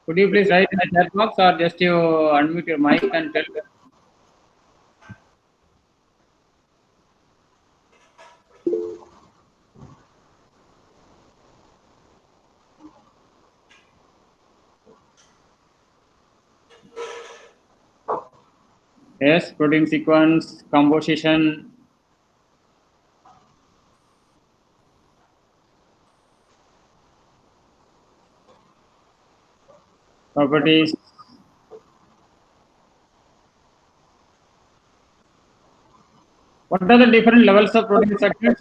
Could you please write in the chat box or just you unmute your mic and tell? Yes, protein sequence, composition. Properties. What are the different levels of protein structures?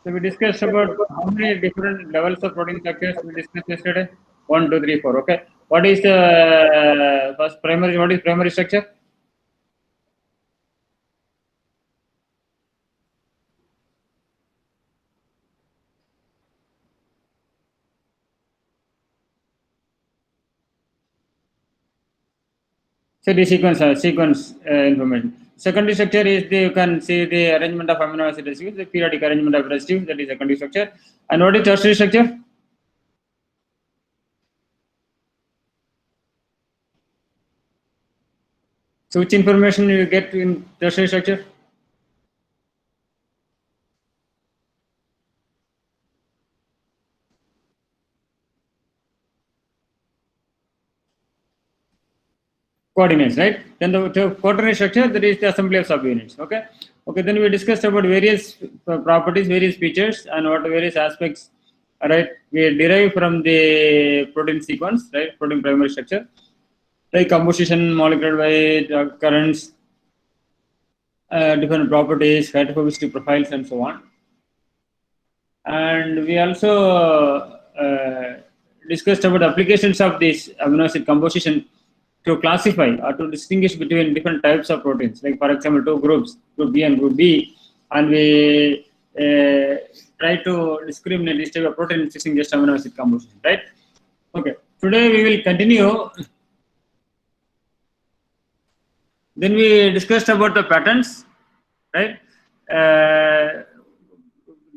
So we discussed about how many different levels of protein structures we discussed yesterday. 1, 2, 3, 4. Okay. What is the first primary? What is primary structure? So the sequence information. Secondary structure is you can see the arrangement of amino acid residues, the periodic arrangement of residues. That is secondary structure. And what is tertiary structure? So which information you get in tertiary structure? Coordinates, right? Then the quaternary structure, that is the assembly of subunits. Okay. Okay. Then we discussed about various properties, various features, and what various aspects, right? We derive from the protein sequence, right? Protein primary structure, like composition, molecular weight, occurrence, different properties, hydrophobicity profiles, and so on. And we also discussed about applications of this amino acid composition to classify or to distinguish between different types of proteins, like for example, two groups, group B and group B, and we try to discriminate this type of protein using just amino acid composition, right? Okay. Today we will continue. Then we discussed about the patterns, right? There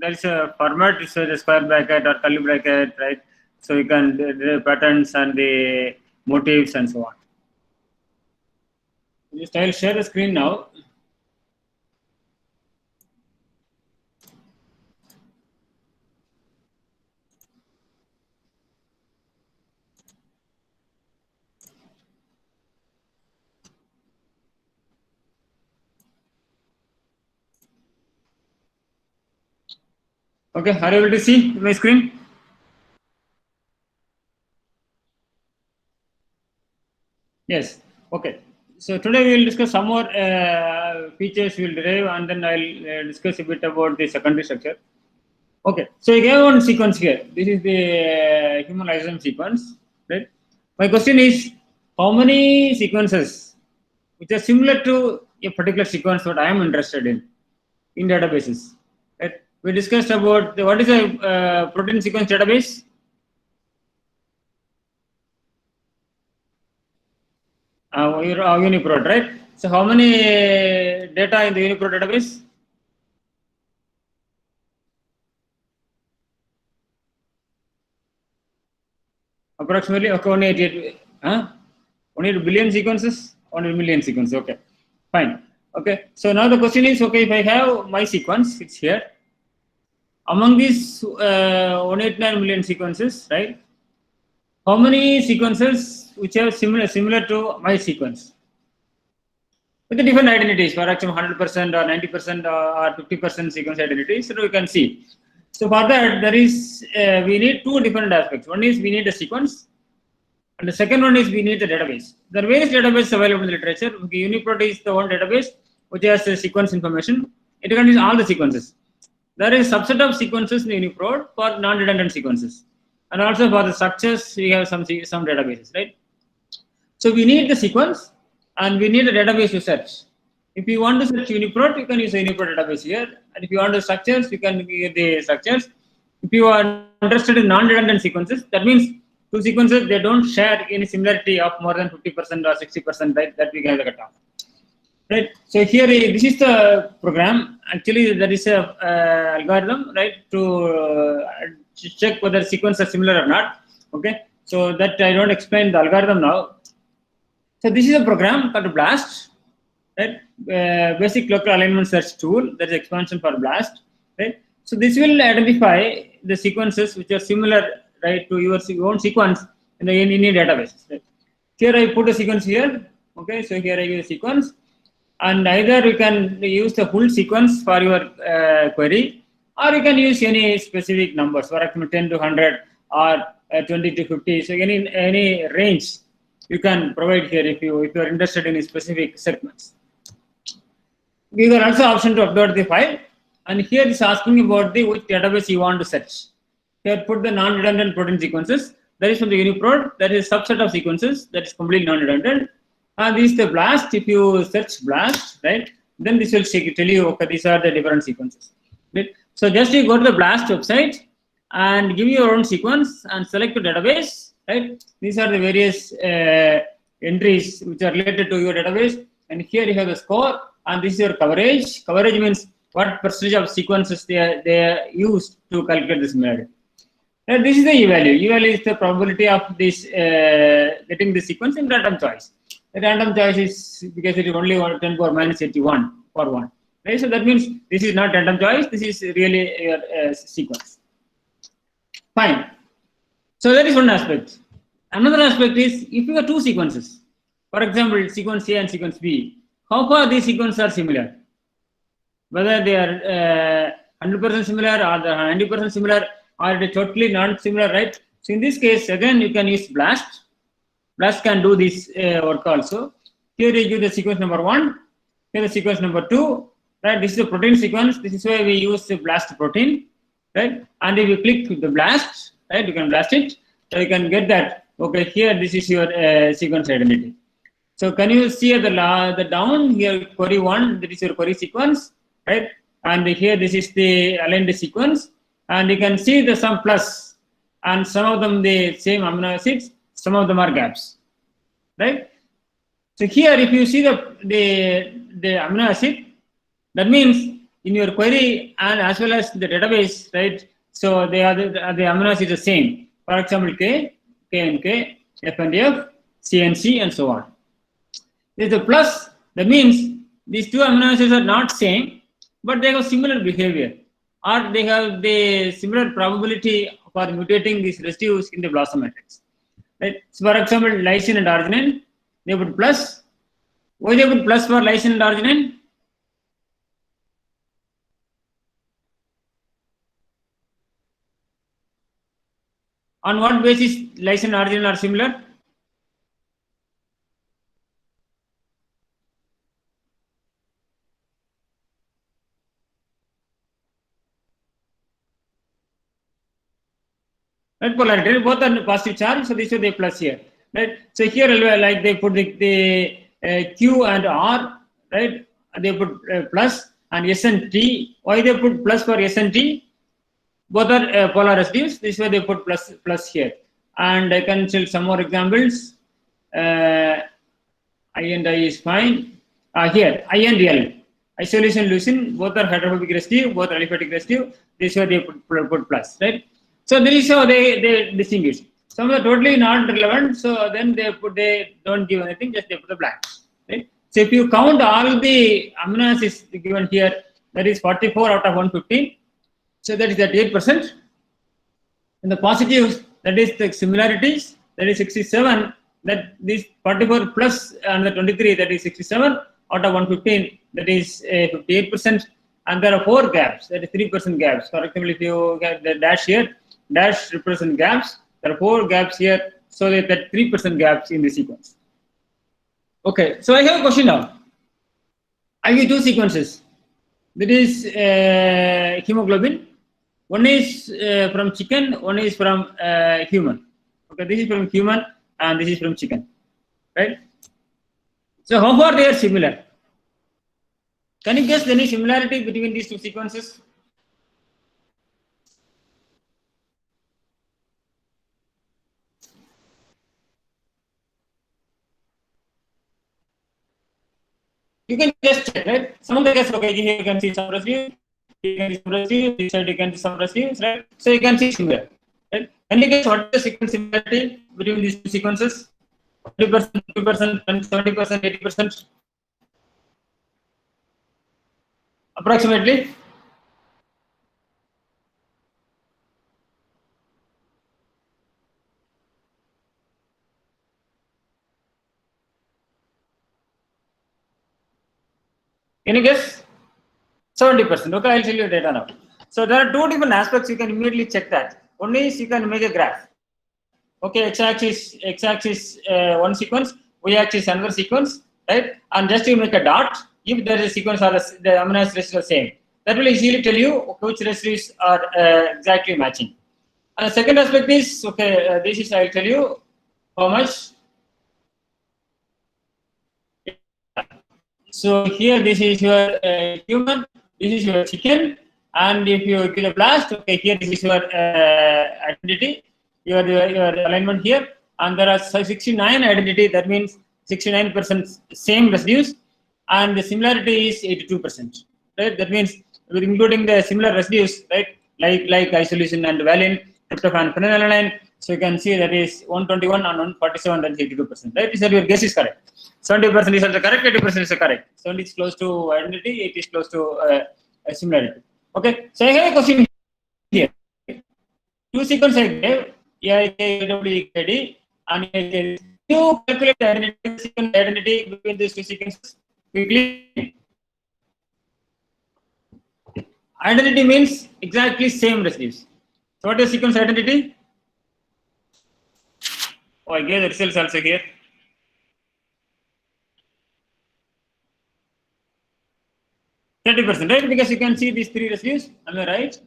is a format, it's a square bracket or curly bracket, right? So you can the patterns and the motifs and so on. Just I'll share the screen now. Okay, are you able to see my screen? Yes. Okay. So today we will discuss some more features we will derive, and then I'll discuss a bit about the secondary structure. Okay. So I gave one sequence here. This is the human lysosome sequence, right? My question is, how many sequences which are similar to a particular sequence that I am interested in databases? Right? We discussed about what is a protein sequence database. UniProt, right? So how many data in the UniProt database? Approximately, okay, 188, 188 billion sequences, 100 million sequences. Okay, fine. Okay, so now the question is, okay, if I have my sequence, it's here. Among these 189 million sequences, right? How many sequences which are similar to my sequence? With the different identities, for example, 100% or 90% or 50% sequence identities, so we can see. So for that, there is we need two different aspects. One is we need a sequence, and the second one is we need the database. There are various databases available in the literature. UniProt is the one database which has sequence information. It contains all the sequences. There is a subset of sequences in UniProt for non-redundant sequences, and also for the structures we have some databases, right? So we need the sequence, and we need a database to search. If you want to search UniProt, you can use the UniProt database here. And if you want the structures, you can get the structures. If you are interested in non-redundant sequences, that means two sequences, they don't share any similarity of more than 50% or 60%, right? That we can look at. right? So here this is the program. Actually, there is a algorithm, right, to check whether sequences are similar or not. Okay, so that I don't explain the algorithm now. So this is a program called BLAST, right? Basic local alignment search tool. That is expansion for BLAST, right? So this will identify the sequences which are similar, right, to your own sequence in the any database. Right? Here I put a sequence here. Okay, so here I use a sequence, and either you can use the full sequence for your query, or you can use any specific numbers, for example, 10 to 100 or 20 to 50. So any range you can provide here if you are interested in specific segments. You can also option to upload the file, and here is asking about the which database you want to search. Here put the non-redundant protein sequences. That is from the UniProt. That is subset of sequences that is completely non-redundant. And this is the BLAST. If you search BLAST, right, then this will tell you, okay, these are the different sequences. Right? So just you go to the BLAST website and give your own sequence and select the database. Right? These are the various entries which are related to your database. And here you have the score, and this is your coverage. Coverage means what percentage of sequences they used to calculate this similarity. This is the e-value. E-value is the probability of this getting the sequence in random choice. The random choice is because it is only 10 power minus 81 for 1. Right? So that means this is not random choice. This is really your sequence. Fine. So that is one aspect. Another aspect is if you have two sequences, for example, sequence A and sequence B, how far these sequences are similar? Whether they are 100% similar or the 90% similar or they totally non-similar, right? So in this case, again, you can use BLAST. BLAST can do this work also. Here you give the sequence number 1, here the sequence number 2, right? This is the protein sequence. This is why we use the BLAST protein, right? And if you click the BLAST, right, you can blast it. So you can get that. Okay, here this is your sequence identity. So can you see at the down here, query 1, that is your query sequence, right? And here this is the aligned sequence, and you can see the some plus, and some of them the same amino acids, some of them are gaps, right? So here, if you see the amino acid, that means in your query and as well as the database, right? So they are the amino acids the same. For example, K, K and K, F and F, C and C, and so on. There's a plus. That means these two amino acids are not same, but they have similar behavior, or they have the similar probability for mutating these residues in the BLOSUM matrix. Right? So, for example, lysine and arginine, they put plus. Why they put plus for lysine and arginine? On what basis lysine and arginine are similar? Right, polarity, both are positive charge, so this is the plus here. Right, so here like they put the Q and R, right? They put plus, and S and T. Why they put plus for S and T? Both are polar residues. This way they put plus here. And I can show some more examples. I and I is fine. Here I and L. Isolation leucine, both are hydrophobic residue, both are aliphatic residue. This way they put plus, right? So this is how they distinguish. Some are totally not relevant, so then they don't give anything, just they put the blank. Right? So if you count all the amino acids given here, that is 44 out of 115. So that is at 8%. And the positives, that is the similarities, that is 67. That this 44 plus and the 23, that is 67 out of 115, that is 58%. And there are 4 gaps, that is 3% gaps. For example, if you get the dash here, dash represent gaps. There are 4 gaps here, so that 3% gaps in the sequence. Okay, so I have a question now. I give 2 sequences. That is hemoglobin. One is from chicken, one is from human. Okay, this is from human and this is from chicken, right? So how far they are similar? Can you guess any similarity between these 2 sequences? You can just check, right? Some of the cases, okay, here you can see some residues, you can see some residues, this side you can see some residues, right? So you can see similar, right? And you guess what is the sequence similarity between these two sequences? 20%, 50%, 70%, 80%, approximately. Any guess? 70%. Okay, I'll tell you data now. So there are two different aspects you can immediately check that. One is you can make a graph. Okay, x-axis one sequence, y-axis another sequence, right? And just you make a dot if there is a sequence or the amino acid residues are same. That will easily tell you which residues are exactly matching. And the second aspect is, okay, this is I'll tell you how much. So here this is your human, this is your chicken, and if you kill a blast, okay, here this is your identity, your alignment here, and there are 69 identity. That means 69% same residues, and the similarity is 82%. Right? That means with including the similar residues, right? Like isoleucine and valine, tryptophan, phenylalanine. So you can see that is 121 and 147, that is 82%. Right? So your guess is correct. 70% is also correct, 80% is correct. 70 is close to identity, 80 is close to similarity. Okay, so I have a question here. Two sequences I gave, AIKWEKD, and you calculate the identity between these two sequences quickly. Identity means exactly same residues. So what is sequence identity? Oh, I gave the results also here. %, right? Because you can see these three residues. Am I right?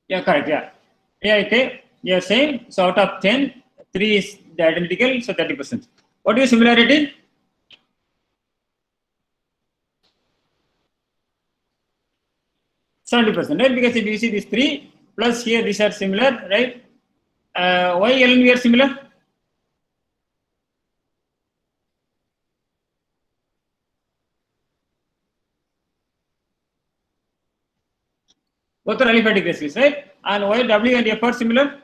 Yeah, correct. Yeah. Yeah, okay. You're saying so out of 10, 3 is the identical, so 30%. What is similarity? %, right? Because if you see these three plus here, these are similar, right? Why LNV are similar? Both are aliphatic residues, right? And why W and F are similar?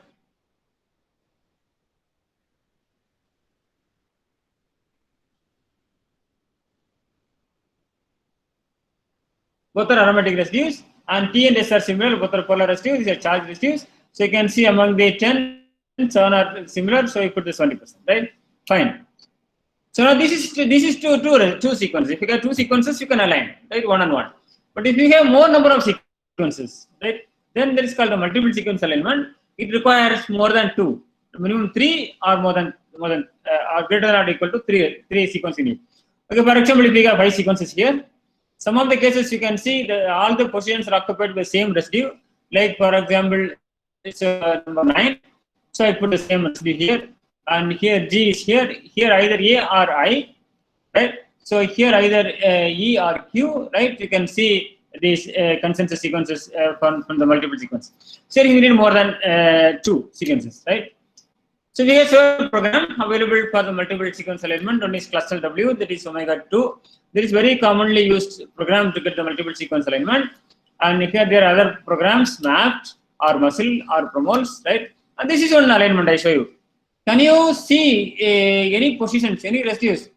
Both are aromatic residues, and T and S are similar. Both are polar residues. These are charged residues. So you can see among the 10, 7 are similar. So you put this 20%, right? Fine. So now this is two sequences. If you have two sequences, you can align, right, one on one. But if you have more number of sequences, right, then there is called a multiple sequence alignment. It requires more than two, minimum 3 or more than or greater than or equal to three sequences in it. Okay, for example, if we have 5 sequences here, some of the cases you can see that all the positions are occupied by the same residue. Like for example, it's number 9. So I put the same residue here. And here G is here either A or I, right? So here either E or Q, right? You can see these consensus sequences from the multiple sequence. So you need more than 2 sequences, right? So we have a program available for the multiple sequence alignment. One is Clustal W, that is omega 2. There is very commonly used program to get the multiple sequence alignment. And here there are other programs, MAPT or Muscle or Promols, right? And this is one alignment I show you. Can you see any positions, any residues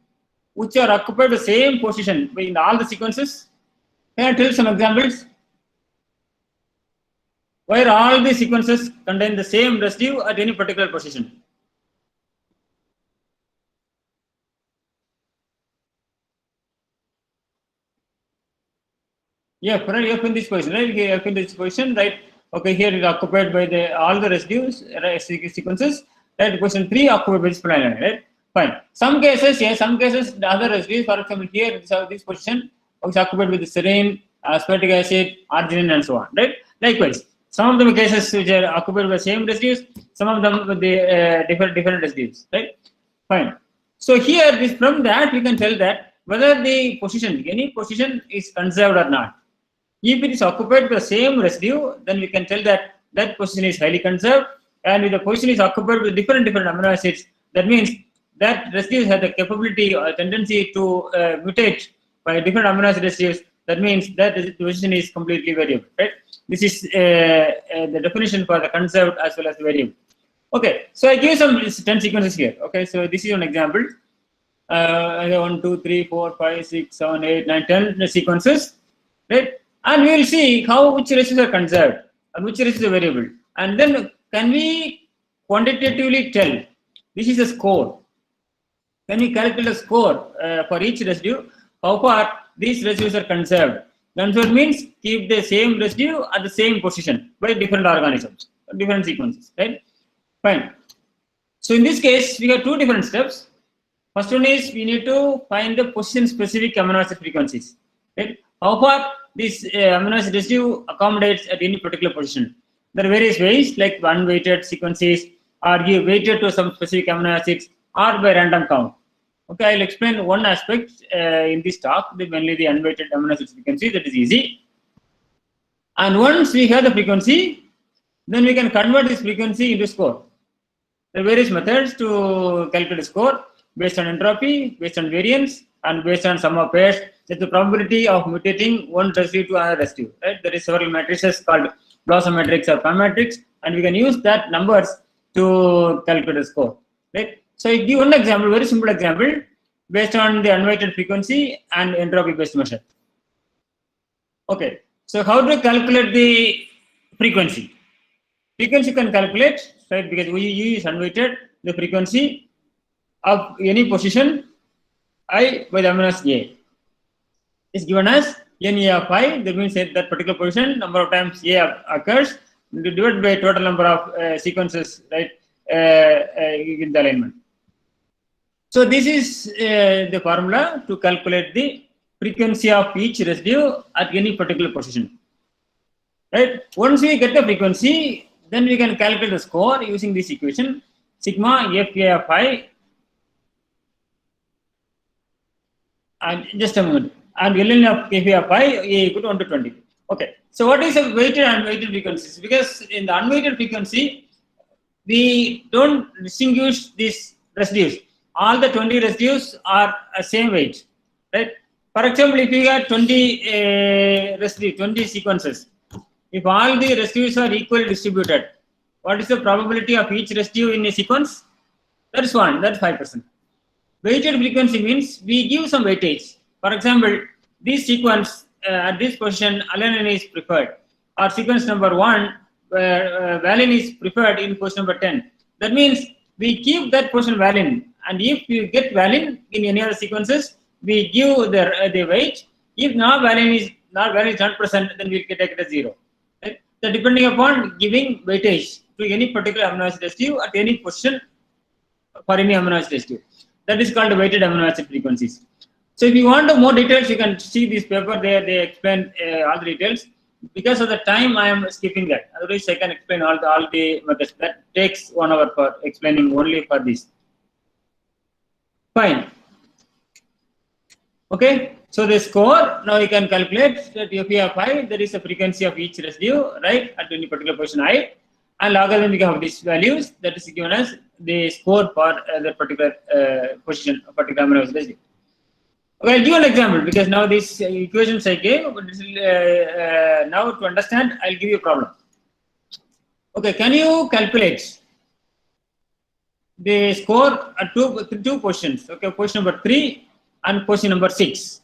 which are occupied the same position in all the sequences? Can I tell some examples? Where all the sequences contain the same residue at any particular position? Yeah, you have in this position, right? You have in this position, right? Okay, here it is occupied by all the residues, right, sequences. Right, question 3 occupied by this phenylalanine, right? Fine. Some cases, yes, some cases the other residues, for example, here this position is occupied with the serine, aspartic acid, arginine, and so on, right? Likewise, some of the cases which are occupied by same residues, some of them with the different residues, right? Fine. So here, from that we can tell that whether the position, any position is conserved or not. If it is occupied by the same residue, then we can tell that that position is highly conserved. And if the position is occupied with different amino acids, that means that residues have the capability or tendency to mutate by different amino acid residues, that means that the position is completely variable, right? This is the definition for the conserved as well as the variable. Okay, so I give some 10 sequences here. Okay, so this is an example. I have 1, 2, 3, 4, 5, 6, 7, 8, 9, 10 sequences, right? And we will see how which residues are conserved and which residues are variable. And then can we quantitatively tell this is a score? Can we calculate a score for each residue? How far these residues are conserved? Conserved means keep the same residue at the same position by different organisms, different sequences, right? Fine. So in this case, we have two different steps. First one is we need to find the position-specific amino acid frequencies, right? How far this amino acid residue accommodates at any particular position. There are various ways, like unweighted sequences, or give weighted to some specific amino acids, or by random count. Okay, I'll explain one aspect in this talk, mainly the unweighted amino acid frequency. That is easy. And once we have the frequency, then we can convert this frequency into score. There are various methods to calculate a score based on entropy, based on variance, and based on sum of pairs. That's the probability of mutating one residue to another residue. Right? There is several matrices called Blossom matrix or Pan matrix, and we can use that numbers to calculate a score. Right? So I give one example, very simple example, based on the unweighted frequency and entropy-based measure. Okay. So how to calculate the frequency? Frequency can calculate, right? Because we is unweighted, the frequency of any position I by the amino acid A is given as NA of I. That means that particular position, number of times A occurs, divided by total number of sequences, right, in the alignment. So this is the formula to calculate the frequency of each residue at any particular position. Right? Once we get the frequency, then we can calculate the score using this equation, sigma FA of I, and just a moment, and ln of FA of I A equal to 1 to 20. Okay. So what is the weighted and unweighted frequencies? Because in the unweighted frequency, we don't distinguish these residues. All the 20 residues are same weight, right? For example, if you got 20 sequences, if all the residues are equally distributed, what is the probability of each residue in a sequence? That is 1, that's 5%. Weighted frequency means we give some weightage. For example, this sequence at this position, alanine is preferred, or sequence number 1, valine is preferred in position number 10. That means we keep that position valine, and if you get valine in any other sequences, we give the weight. If now valine is not present, then we can take it as 0. Right? So depending upon giving weightage to any particular amino acid residue at any position for any amino acid residue. That is called weighted amino acid frequencies. So if you want more details, you can see this paper there. They explain all the details. Because of the time, I am skipping that. Otherwise, I can explain all the methods. That takes 1 hour for explaining only for this. Fine. Okay. So the score, now you can calculate that FA of I, there is a frequency of each residue, right, at any particular position I, and logarithmic of these values, that is given as the score for that particular position, a particular amino acid residue. Okay, I'll give an example because now these equations I gave, but now to understand, I'll give you a problem. Okay, can you calculate the score at two positions? Okay, position number 3 and position number 6.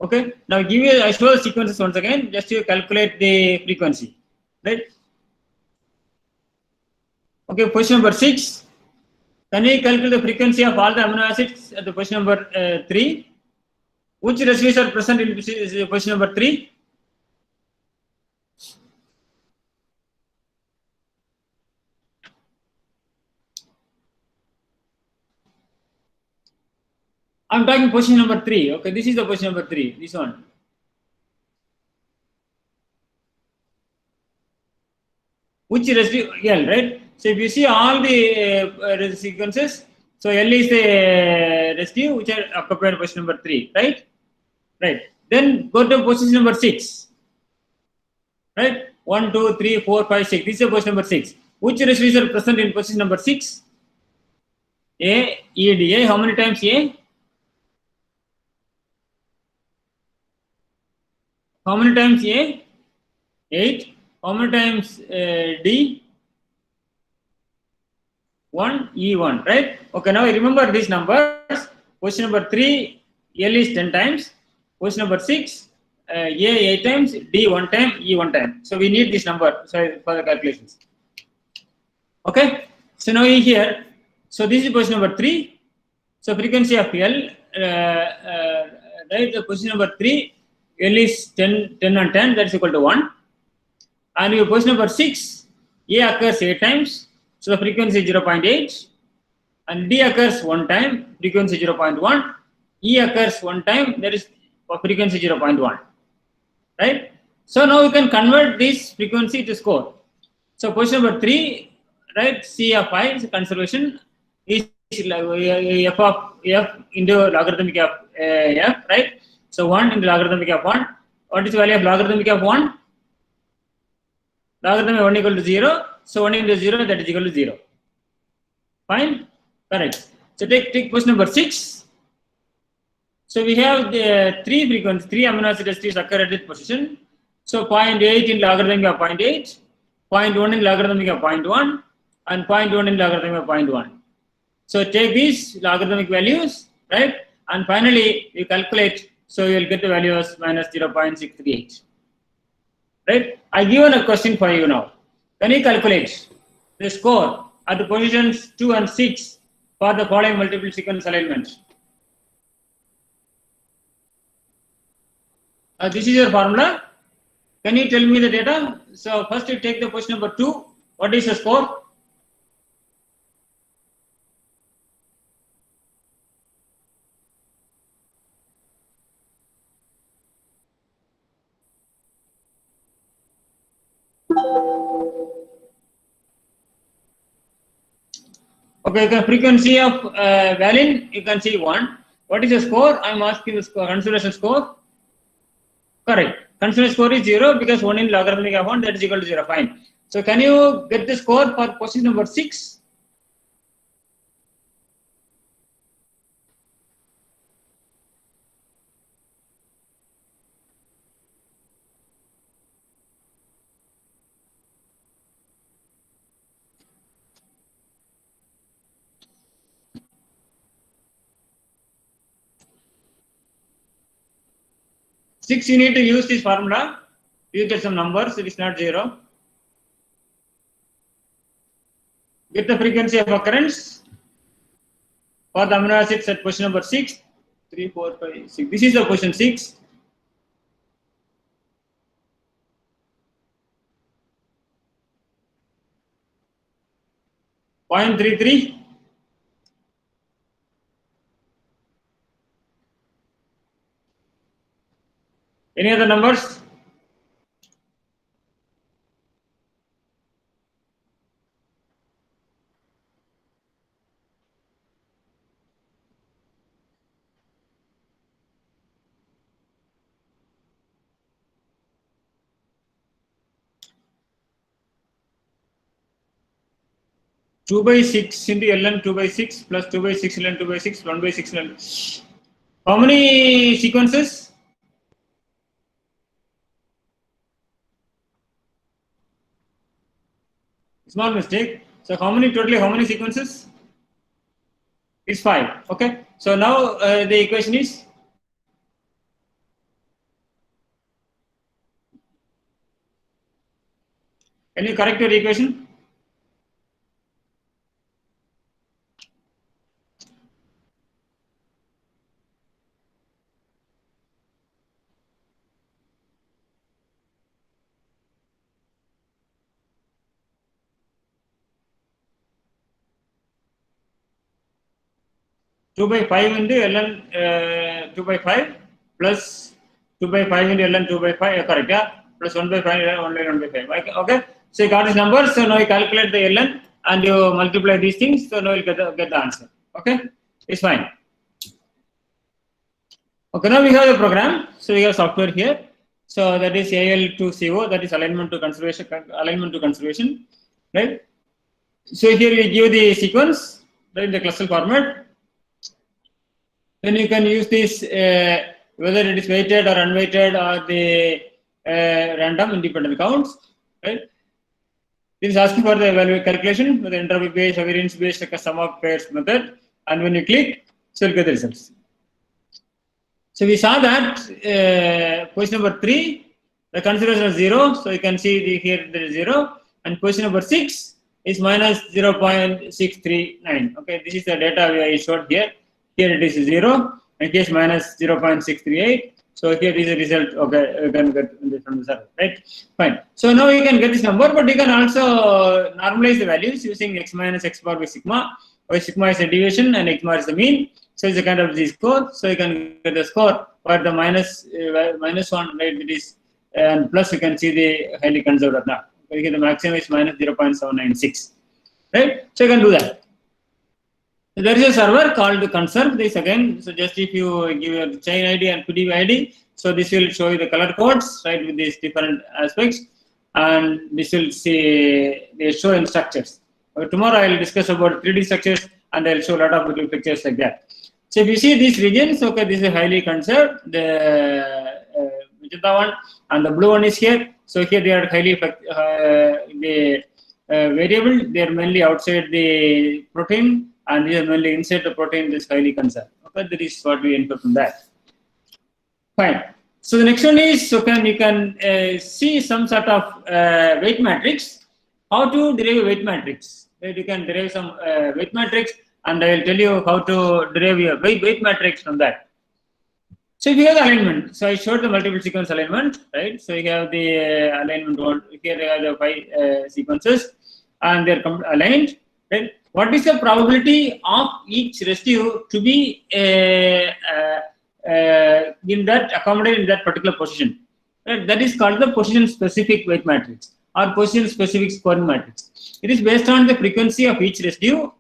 Okay, now I show the sequences once again, just to calculate the frequency, right? Okay, position number 6. Can we calculate the frequency of all the amino acids at the position number 3? Which residues are present in position number 3? I'm talking position number 3. Okay, this is the position number 3. This one. Which residue? L, right? So if you see all the sequences, so L is the residue which are occupied position number 3, right? Right. Then go to position number 6. Right? 1, 2, 3, 4, 5, 6. This is position number 6. Which residues are present in position number 6? A, E, D, A. How many times A? How many times A? 8. How many times D? 1, E1, right? Okay, now remember these numbers. Question number 3, L is 10 times. Question number 6, A 8 times, D 1 time, E 1 time. So we need this number for the calculations. Okay, so now here, so this is question number 3. So frequency of L, right? The question number 3, L is 10 and 10, that's equal to 1. And your question number 6, A occurs 8 times, so the frequency is 0.8. And D occurs 1 time, frequency 0.1. E occurs 1 time, that is frequency 0.1. Right? So now we can convert this frequency to score. So question number 3, right? C of I is conservation is f of f into logarithmic of f, right? So 1 into logarithmic of 1. What is the value of logarithmic of 1? Logarithm of 1 equal to 0. So 1 into 0, that is equal to 0. Fine? Correct. So take question number 6. So we have the 3 frequencies, 3 amino acid residues occur at this position. So 0.8 in logarithmic of 0.8, 0.1 in logarithmic of 0.1, and 0.1 in logarithmic of 0.1. So take these logarithmic values, right? And finally, you calculate, so you will get the value as minus 0.638. Right? I given a question for you now. Can you calculate the score at the positions 2 and 6 for the following multiple sequence alignments? This is your formula. Can you tell me the data? So first you take the question number 2. What is the score? Okay, the frequency of valine, you can see 1. What is the score? I am asking the score, conservation score. Correct. Conservation score is 0 because 1 in logarithmic of 1, that is equal to 0. Fine. So can you get the score for question number 6? Six, you need to use this formula. You get some numbers, it is not 0. Get the frequency of occurrence for the amino acids at question number 6. 3, 4, 5, 6. This is the question 6. Point 33. Any other numbers? Two by 6 into ln 2 by 6 plus 2 by 6 ln 2 by 6, 1 by 6 ln. How many sequences? Small mistake. So how many totally? How many sequences? It's 5. Okay. So now the equation is can you correct your equation? Two by 5 into ln 2 by 5 plus 2 by 5 into ln 2 by 5. Correct. Yeah. Plus 1 by 5 1 by 5. Okay. So you got this number. So now you calculate the ln and you multiply these things. So now you get the answer. Okay. It's fine. Okay. Now we have the program. So we have software here. So that is AL to CO. That is alignment to conservation. Alignment to conservation. Right. So here we give the sequence. right, in the cluster format. Then you can use this whether it is weighted or unweighted or the random independent counts, right? This is asking for the value calculation with the entropy based or variance based like a sum of pairs method, and when you click, so you'll get the results. So we saw that question number 3, the consideration is 0, so you can see here there is 0, and question number 6 is minus 0.639. Okay, this is the data I showed here. Here it is 0, and here is minus 0.638. So here is the result. Okay, you can get this from the server, right? Fine. So now you can get this number, but you can also normalize the values using x minus x bar by sigma, where sigma is the deviation and x bar is the mean. So it's a kind of z-score. So you can get the score where the minus 1, right? It is, and plus you can see the highly conserved or not. Here the maximum is minus 0.796, right? So you can do that. So there is a server called conserve this again. So just if you give your chain ID and PDB ID, so this will show you the color codes, right, with these different aspects, and this will see they show in structures. Tomorrow I will discuss about 3D structures, and I will show a lot of little pictures like that. So if you see these regions, okay, this is highly conserved. The magenta one and the blue one is here. So here they are highly the variable. They are mainly outside the protein, and they are mainly inside the protein. This highly conserved. Okay, that is what we infer from that. Fine. So the next one is, so you can see some sort of weight matrix. How to derive a weight matrix? Right? You can derive some weight matrix, and I will tell you how to derive your weight matrix from that. So if you have the alignment, so I showed the multiple sequence alignment, right? So you have the alignment one. Here you have the 5 sequences, and they're aligned, right? What is the probability of each residue to be in that accommodated in that particular position? Right? That is called the position specific weight matrix or position specific scoring matrix. It is based on the frequency of each residue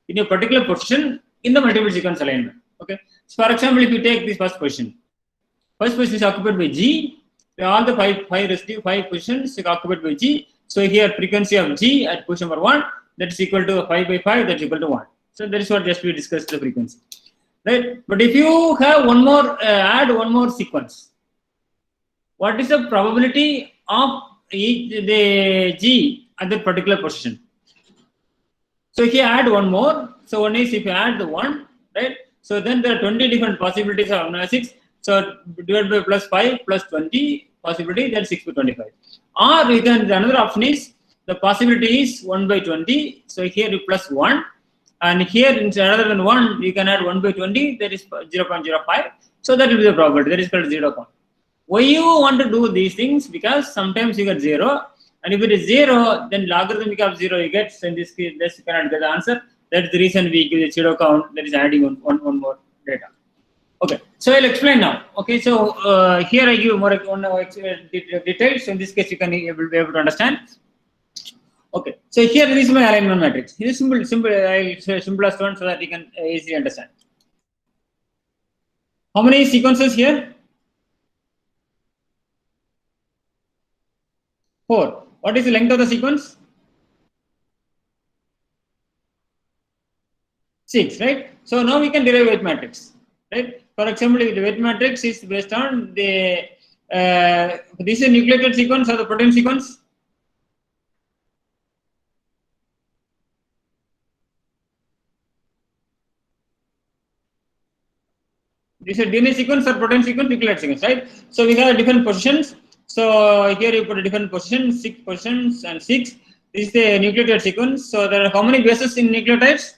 in a particular position in the multiple sequence alignment. Okay. So for example, if you take this first position is occupied by G. All the five positions are occupied by G. So here frequency of G at position number 1, that is equal to 5 by 5, that's equal to 1. So that is what just we discussed the frequency, right? But if you have one more, add one more sequence, what is the probability of the G at that particular position? So here add one more. So one is if you add the 1, right? So then there are 20 different possibilities of amino acids. So divided by plus 5 plus 20 possibility, that's 6 by 25. Or you can, another option is the possibility is 1 by 20. So here you plus 1. And here rather than 1, you can add 1 by 20, that is 0.05. So that will be the probability, that is called 0. Why you want to do these things? Because sometimes you get 0. And if it is 0, then logarithmic of 0 you get. So in this case, you cannot get the answer. That's the reason we give the pseudo count, that is adding one more data. Okay, so I'll explain now. Okay, so here I give more details. So in this case, you can be able to understand. Okay, so here this is my alignment matrix. It is simple. I'll say simplest one so that you can easily understand. How many sequences here? 4. What is the length of the sequence? 6, right? So now we can derive weight matrix, right? For example, if the weight matrix is based on the this is a nucleated sequence or the protein sequence. This is a DNA sequence or protein sequence, nucleated sequence, right? So we have different positions. So here you put a different position, 6 positions and 6. This is the nucleated sequence. So there are how many bases in nucleotides?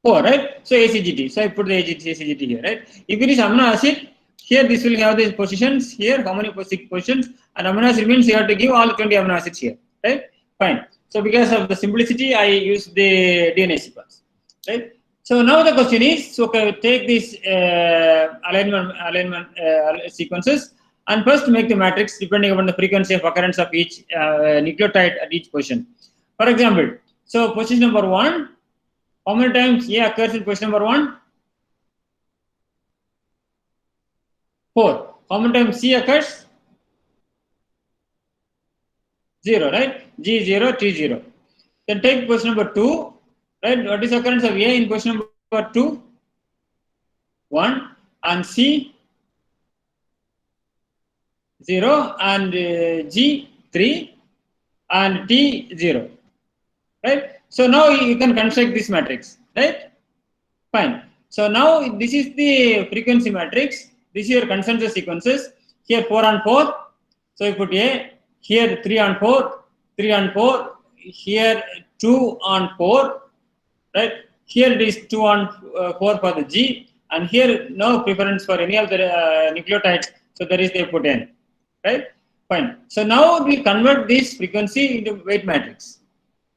4, right? So ACGT. So I put the ACGT here, right? If it is amino acid, here this will have these positions here. How many 6 positions? And amino acid means you have to give all 20 amino acids here, right? Fine. So because of the simplicity, I use the DNA sequence, right? So now the question is, so okay, take these alignment sequences and first make the matrix depending upon the frequency of occurrence of each nucleotide at each position. For example, so position number 1. How many times A occurs in position number 1? 4. How many times C occurs? 0, right? G0, T0. Then take position number 2, right? What is the occurrence of A in position number 2? 1, and C 0, and G 3, and T 0, right? So now you can construct this matrix, right? Fine. So now this is the frequency matrix. This is your consensus sequences. Here 4 on 4. So you put A. Here 3 on 4, 3 on 4. Here 2 on 4, right? Here it is 2 on 4 for the G, and here no preference for any of the nucleotides. So that is they put in, right? Fine. So now we convert this frequency into weight matrix.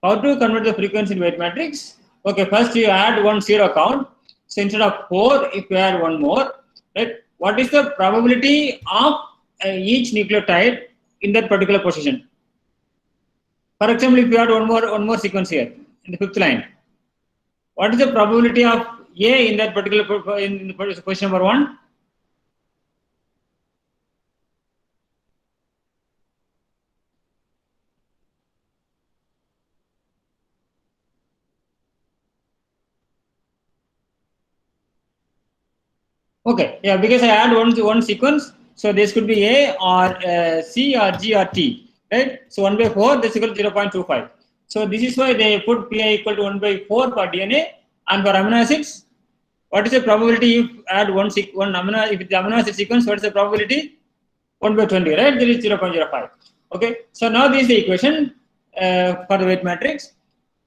How to convert the frequency into weight matrix? Okay, first you add one zero count. So instead of 4, if you add one more, right? What is the probability of each nucleotide in that particular position? For example, if you add one more sequence here in the 5th line, what is the probability of A in that particular in position number 1? Okay, yeah, because I add one sequence, so this could be A or C or G or T, right? So 1 by 4, this is equal to 0.25. So this is why they put Pi equal to 1 by 4 for DNA, and for amino acids, what is the probability if add one amino, if it's the amino acid sequence, what is the probability? 1 by 20, right? There is 0.05. Okay, so now this is the equation for the weight matrix.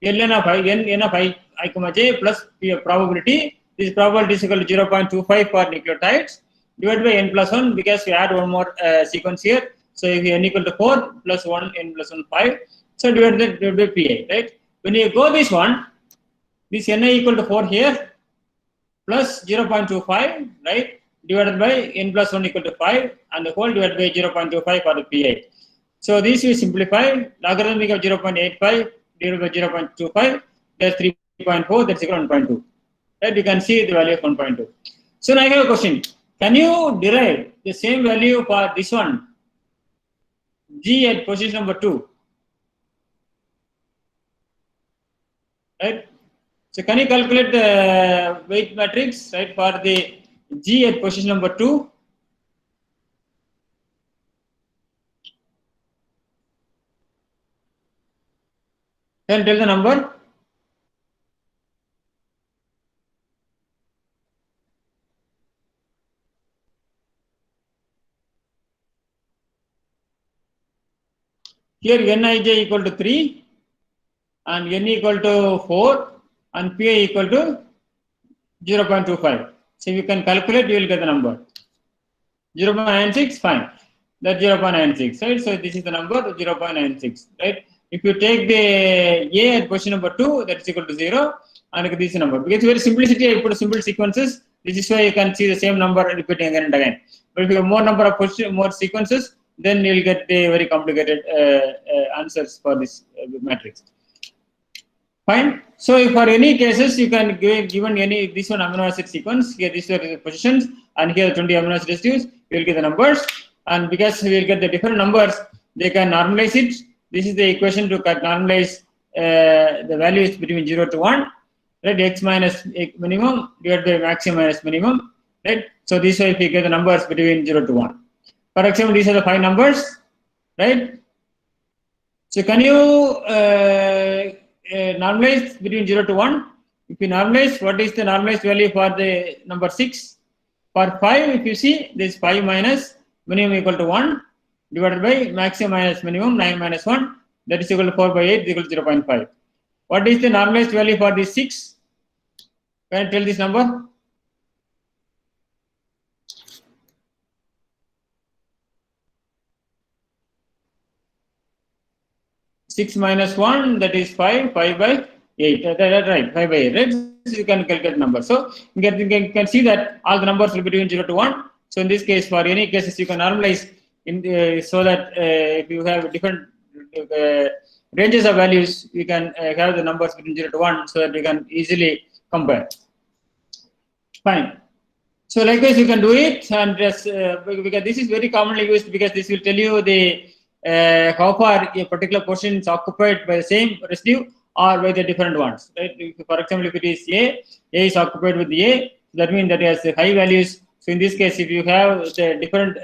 Ln of I comma j plus P probability. This probability is equal to 0.25 for nucleotides divided by n plus 1, because we add one more sequence here. So if n equal to 4 plus 1, n plus 1, 5. So divided by Pi, right? When you go this one, this n equal to 4 here plus 0.25, right? Divided by n plus 1 equal to 5, and the whole divided by 0.25 for the Pi. So this we simplify. Logarithmic of 0.85 divided by 0.25, that's 3.4, that's equal to 1.2. Right? You can see the value of 1.2. So now I have a question. Can you derive the same value for this one, G at position number 2? Right? So can you calculate the weight matrix, right, for the G at position number 2? Can tell the number? Here Nij equal to 3 and N equal to 4 and Pi equal to 0.25. So you can calculate, you will get the number. 0.96, fine. That's 0.96, right? So this is the number 0.96, right? If you take the A at position number 2, that's equal to 0, and this is the number. Because very simplicity, I put simple sequences. This is why you can see the same number repeating again and again. But if you have more number of more sequences, then you will get the very complicated answers for this matrix. Fine. So for any cases, you can given any this one amino acid sequence, here these are the positions, and here 20 amino acid residues, you will get the numbers. And because we will get the different numbers, they can normalize it. This is the equation to normalize the values between 0 to 1, right? X minus X minimum divided by maximum minus minimum, right? So this way, if you get the numbers between 0 to 1. For example, these are the 5 numbers, right? So can you normalize between 0 to 1? If you normalize, what is the normalized value for the number 6? For 5, if you see, this 5 minus minimum equal to 1 divided by maximum minus minimum, 9 minus 1, that is equal to 4 by 8 is equal to 0.5. What is the normalized value for this 6? Can you tell this number? Six minus 1, that is 5, 5 by 8. That's right, 5 by 8, right? So you can calculate number. So you can see that all the numbers will be between 0 to 1. So in this case, for any cases, you can normalize so that if you have different ranges of values, you can have the numbers between 0 to 1 so that you can easily compare. Fine. So likewise, you can do it, and just, because this is very commonly used, because this will tell you the how far a particular portion is occupied by the same residue, or by the different ones, right? For example, if it is A is occupied with A, that means that it has high values. So in this case, if you have the different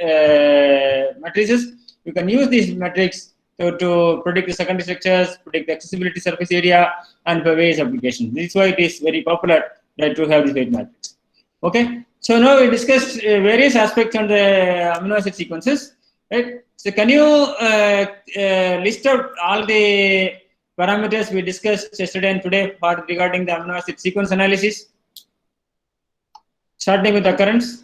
matrices, you can use these matrix to predict the secondary structures, predict the accessibility surface area, and for various applications. This is why it is very popular that to have this weight matrix. Okay, so now we discussed various aspects on the amino acid sequences, right? So can you list out all the parameters we discussed yesterday and today regarding the amino acid sequence analysis, starting with occurrence?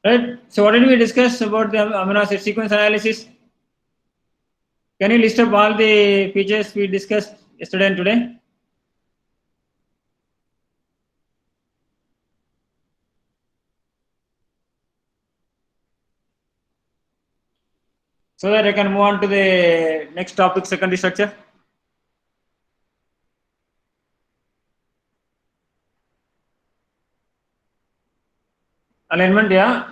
Right. So what did we discuss about the amino acid sequence analysis? Can you list up all the features we discussed yesterday and today? So that I can move on to the next topic, secondary structure. Alignment, yeah.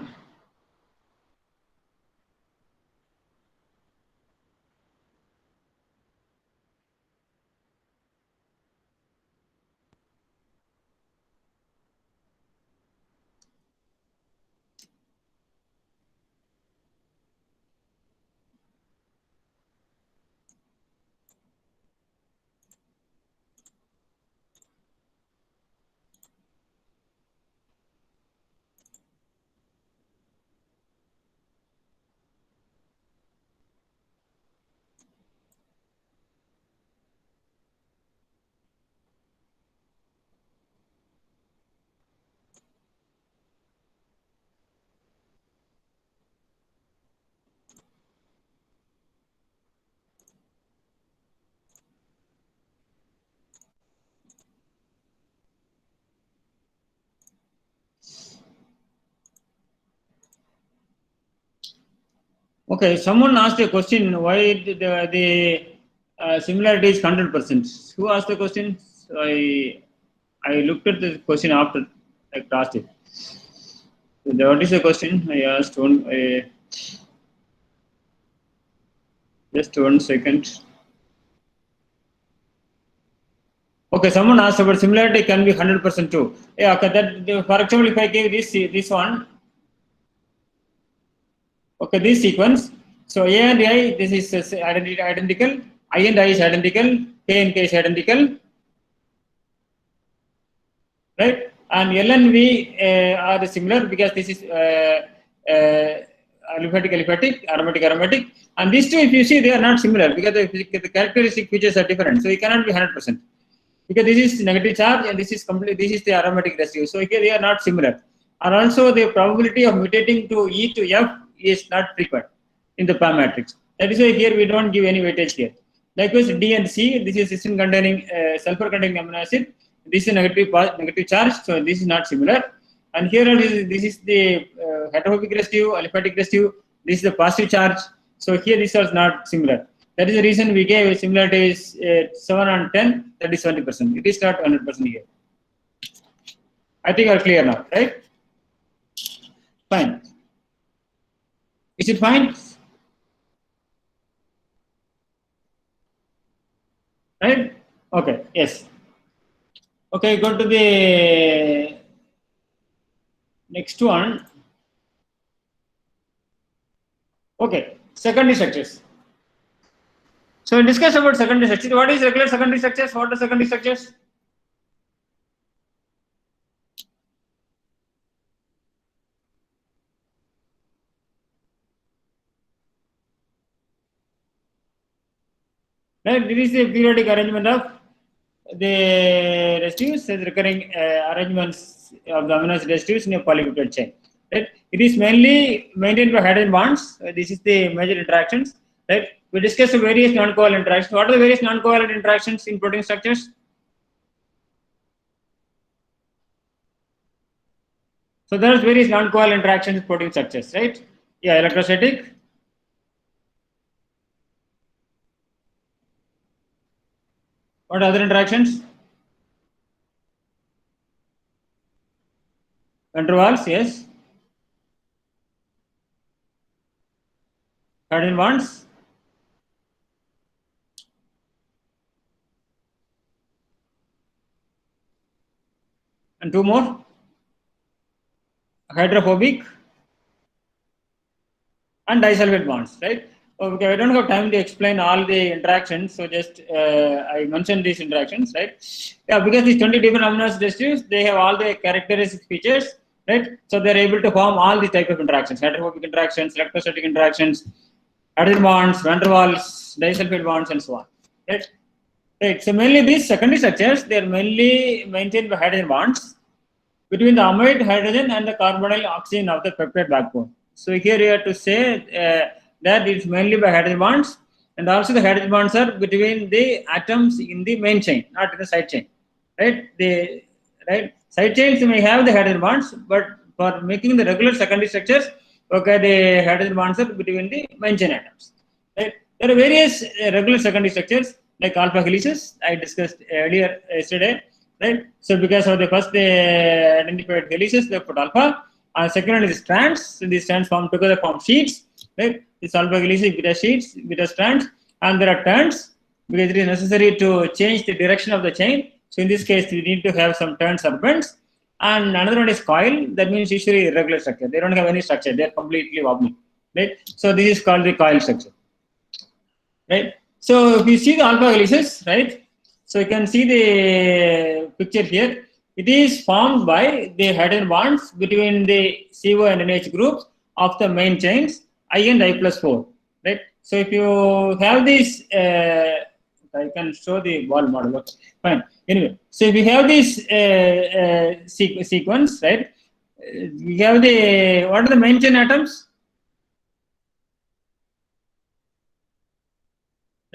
Okay, someone asked a question, why the similarity is 100%. Who asked the question? So I looked at the question after I asked it. So what is the question? I asked one. Just 1 second. Okay, someone asked about similarity can be 100% too. Yeah, okay. That for example, if I give this one, okay, this sequence. So A and I, this is identical. I and I is identical. K and K is identical, right? And L and V are similar because this is aliphatic, aromatic. And these two, if you see, they are not similar because the characteristic features are different. So it cannot be 100%. Because this is negative charge and this is the aromatic residue. So here they are not similar. And also the probability of mutating to E to F is not frequent in the PAM matrix. That is why here we don't give any weightage here. Likewise, D and C, this is cysteine containing sulfur containing amino acid. This is negative charge, so this is not similar. And here this is the hydrophobic residue, aliphatic residue. This is the positive charge. So here this is not similar. That is the reason we gave similarity is 7 on 10, that is 20%. It is not 100% here. I think you are clear now, right? Fine. Is it fine? Right? Okay, yes. Okay, go to the next one. Okay, secondary structures. So we discuss about secondary structures. What is regular secondary structures? What are secondary structures? Right, this is the periodic arrangement of the residues as recurring arrangements of the amino acid residues in a polypeptide chain. right? It is mainly maintained by hydrogen bonds. This is the major interactions, right? We discussed various non-covalent interactions. What are the various non-covalent interactions in protein structures? So there are various non-covalent interactions in protein structures, right? Yeah, electrostatic. What other interactions? Van der Waals, yes. Hydrogen bonds. And two more. Hydrophobic and disulfide bonds, right? Okay, I don't have time to explain all the interactions, so just I mentioned these interactions, right? Yeah, because these 20 different amino acid residues, they have all the characteristic features, right? So they're able to form all these type of interactions: hydrophobic interactions, electrostatic interactions, hydrogen bonds, van der Waals, disulfide bonds, and so on, right? Right. So mainly these secondary structures, they are mainly maintained by hydrogen bonds between the amide hydrogen and the carbonyl oxygen of the peptide backbone. So here you have to say that it's mainly by hydrogen bonds, and also the hydrogen bonds are between the atoms in the main chain, not in the side chain, right? The right side chains may have the hydrogen bonds, but for making the regular secondary structures, okay, the hydrogen bonds are between the main chain atoms, right? There are various regular secondary structures like alpha helices I discussed earlier yesterday, right? So because of the first they identified helices, they put alpha. Second one is strands. So these strands form together form sheets, right? This alpha helices, beta sheets, beta strands, and there are turns because it is necessary to change the direction of the chain. So in this case, we need to have some turns or bends. And another one is coil. That means usually irregular structure. They don't have any structure. They are completely wobbly, right? So this is called the coil structure, right? So if you see the alpha helices, right? So you can see the picture here. It is formed by the hydrogen bonds between the CO and NH groups of the main chains I and I plus 4, right? So if you have this, I can show the ball model. Okay, fine. Anyway, so if you have this sequence, right? We have the what are the main chain atoms,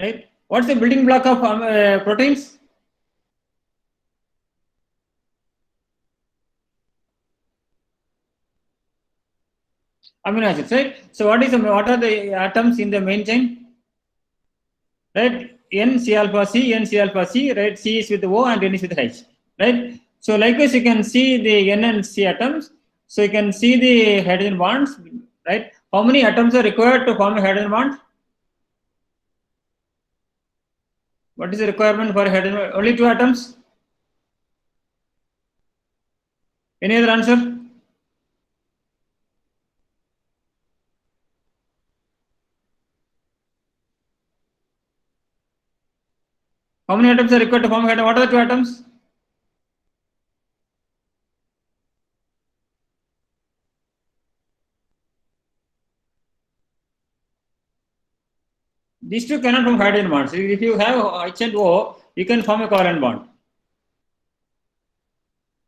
right? What's the building block of proteins? Amino acids, right? So what are the atoms in the main chain? Right? N C alpha C, N C alpha C, right? C is with O and N is with H, right? So likewise, you can see the N and C atoms. So you can see the hydrogen bonds, right? How many atoms are required to form a hydrogen bond? What is the requirement for a hydrogen bond? Only 2 atoms? Any other answer? How many atoms are required to form a hydrogen? What are the 2 atoms? These two cannot form hydrogen bonds. If you have H and O, you can form a covalent bond.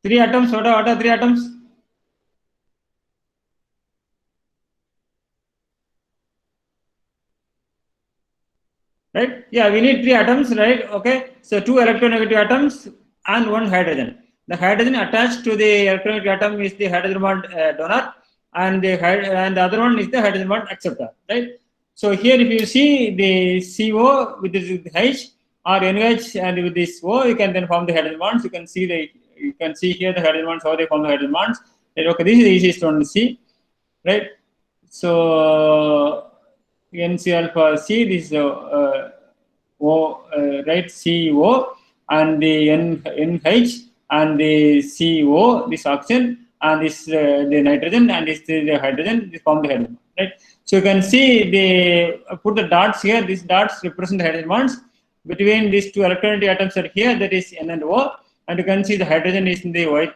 3 atoms, what are 3 atoms? Right? Yeah, we need 3 atoms, right? Okay. So 2 electronegative atoms and 1 hydrogen. The hydrogen attached to the electronegative atom is the hydrogen bond donor, and the other one is the hydrogen bond acceptor, right? So here, if you see the CO with this H or NH and with this O, you can then form the hydrogen bonds. You can see here the hydrogen bonds, how they form the hydrogen bonds. Okay, this is the easiest one to see, right? So NC alpha C, this is O, right? CO and the NH and the CO, this oxygen, and this the nitrogen, and this the hydrogen. This form the hydrogen, right? So you can see they put the dots here. These dots represent the hydrogen bonds between these 2 electronegative atoms are here. That is N and O, and you can see the hydrogen is in the white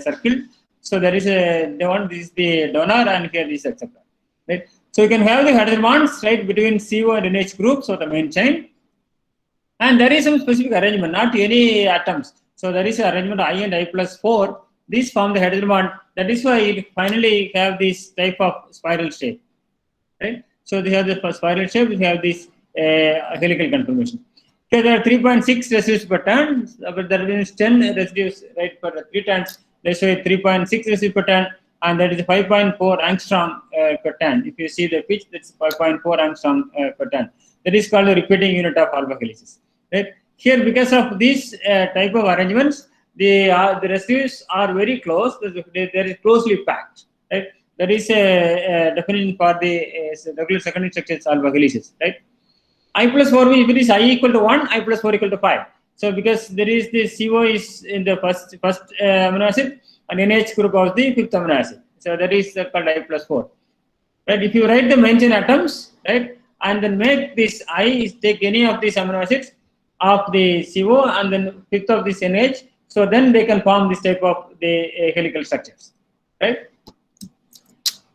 circle. So there is the one. This is the donor, and here this acceptor. Right? So you can have the hydrogen bonds, right, between CO and NH groups of the main chain, and there is some specific arrangement, not any atoms. So there is an arrangement I and I plus 4, these form the hydrogen bond. That is why you finally have this type of spiral shape, right? So they have the spiral shape. We have this helical conformation. Okay, there are 3.6 residues per turn, but there is 10 residues, right, per 3 turns. Let's say 3.6 residues per turn, and that is 5.4 angstrom per turn. If you see the pitch, that's 5.4 angstrom per turn. That is called the repeating unit of alpha helices, right? Here, because of this type of arrangements, the residues are very close. They are closely packed, right? That is a definition for the regular secondary structures alpha helices, right? I plus 4, if it is I equal to 1, I plus 4 equal to 5. So because there is the CO is in the first amino acid and NH group of the fifth amino acid. So that is called I plus 4. Right? If you write the main chain atoms, right, and then make this I, take any of these amino acids of the CO and then fifth of this NH, so then they can form this type of the helical structures, right?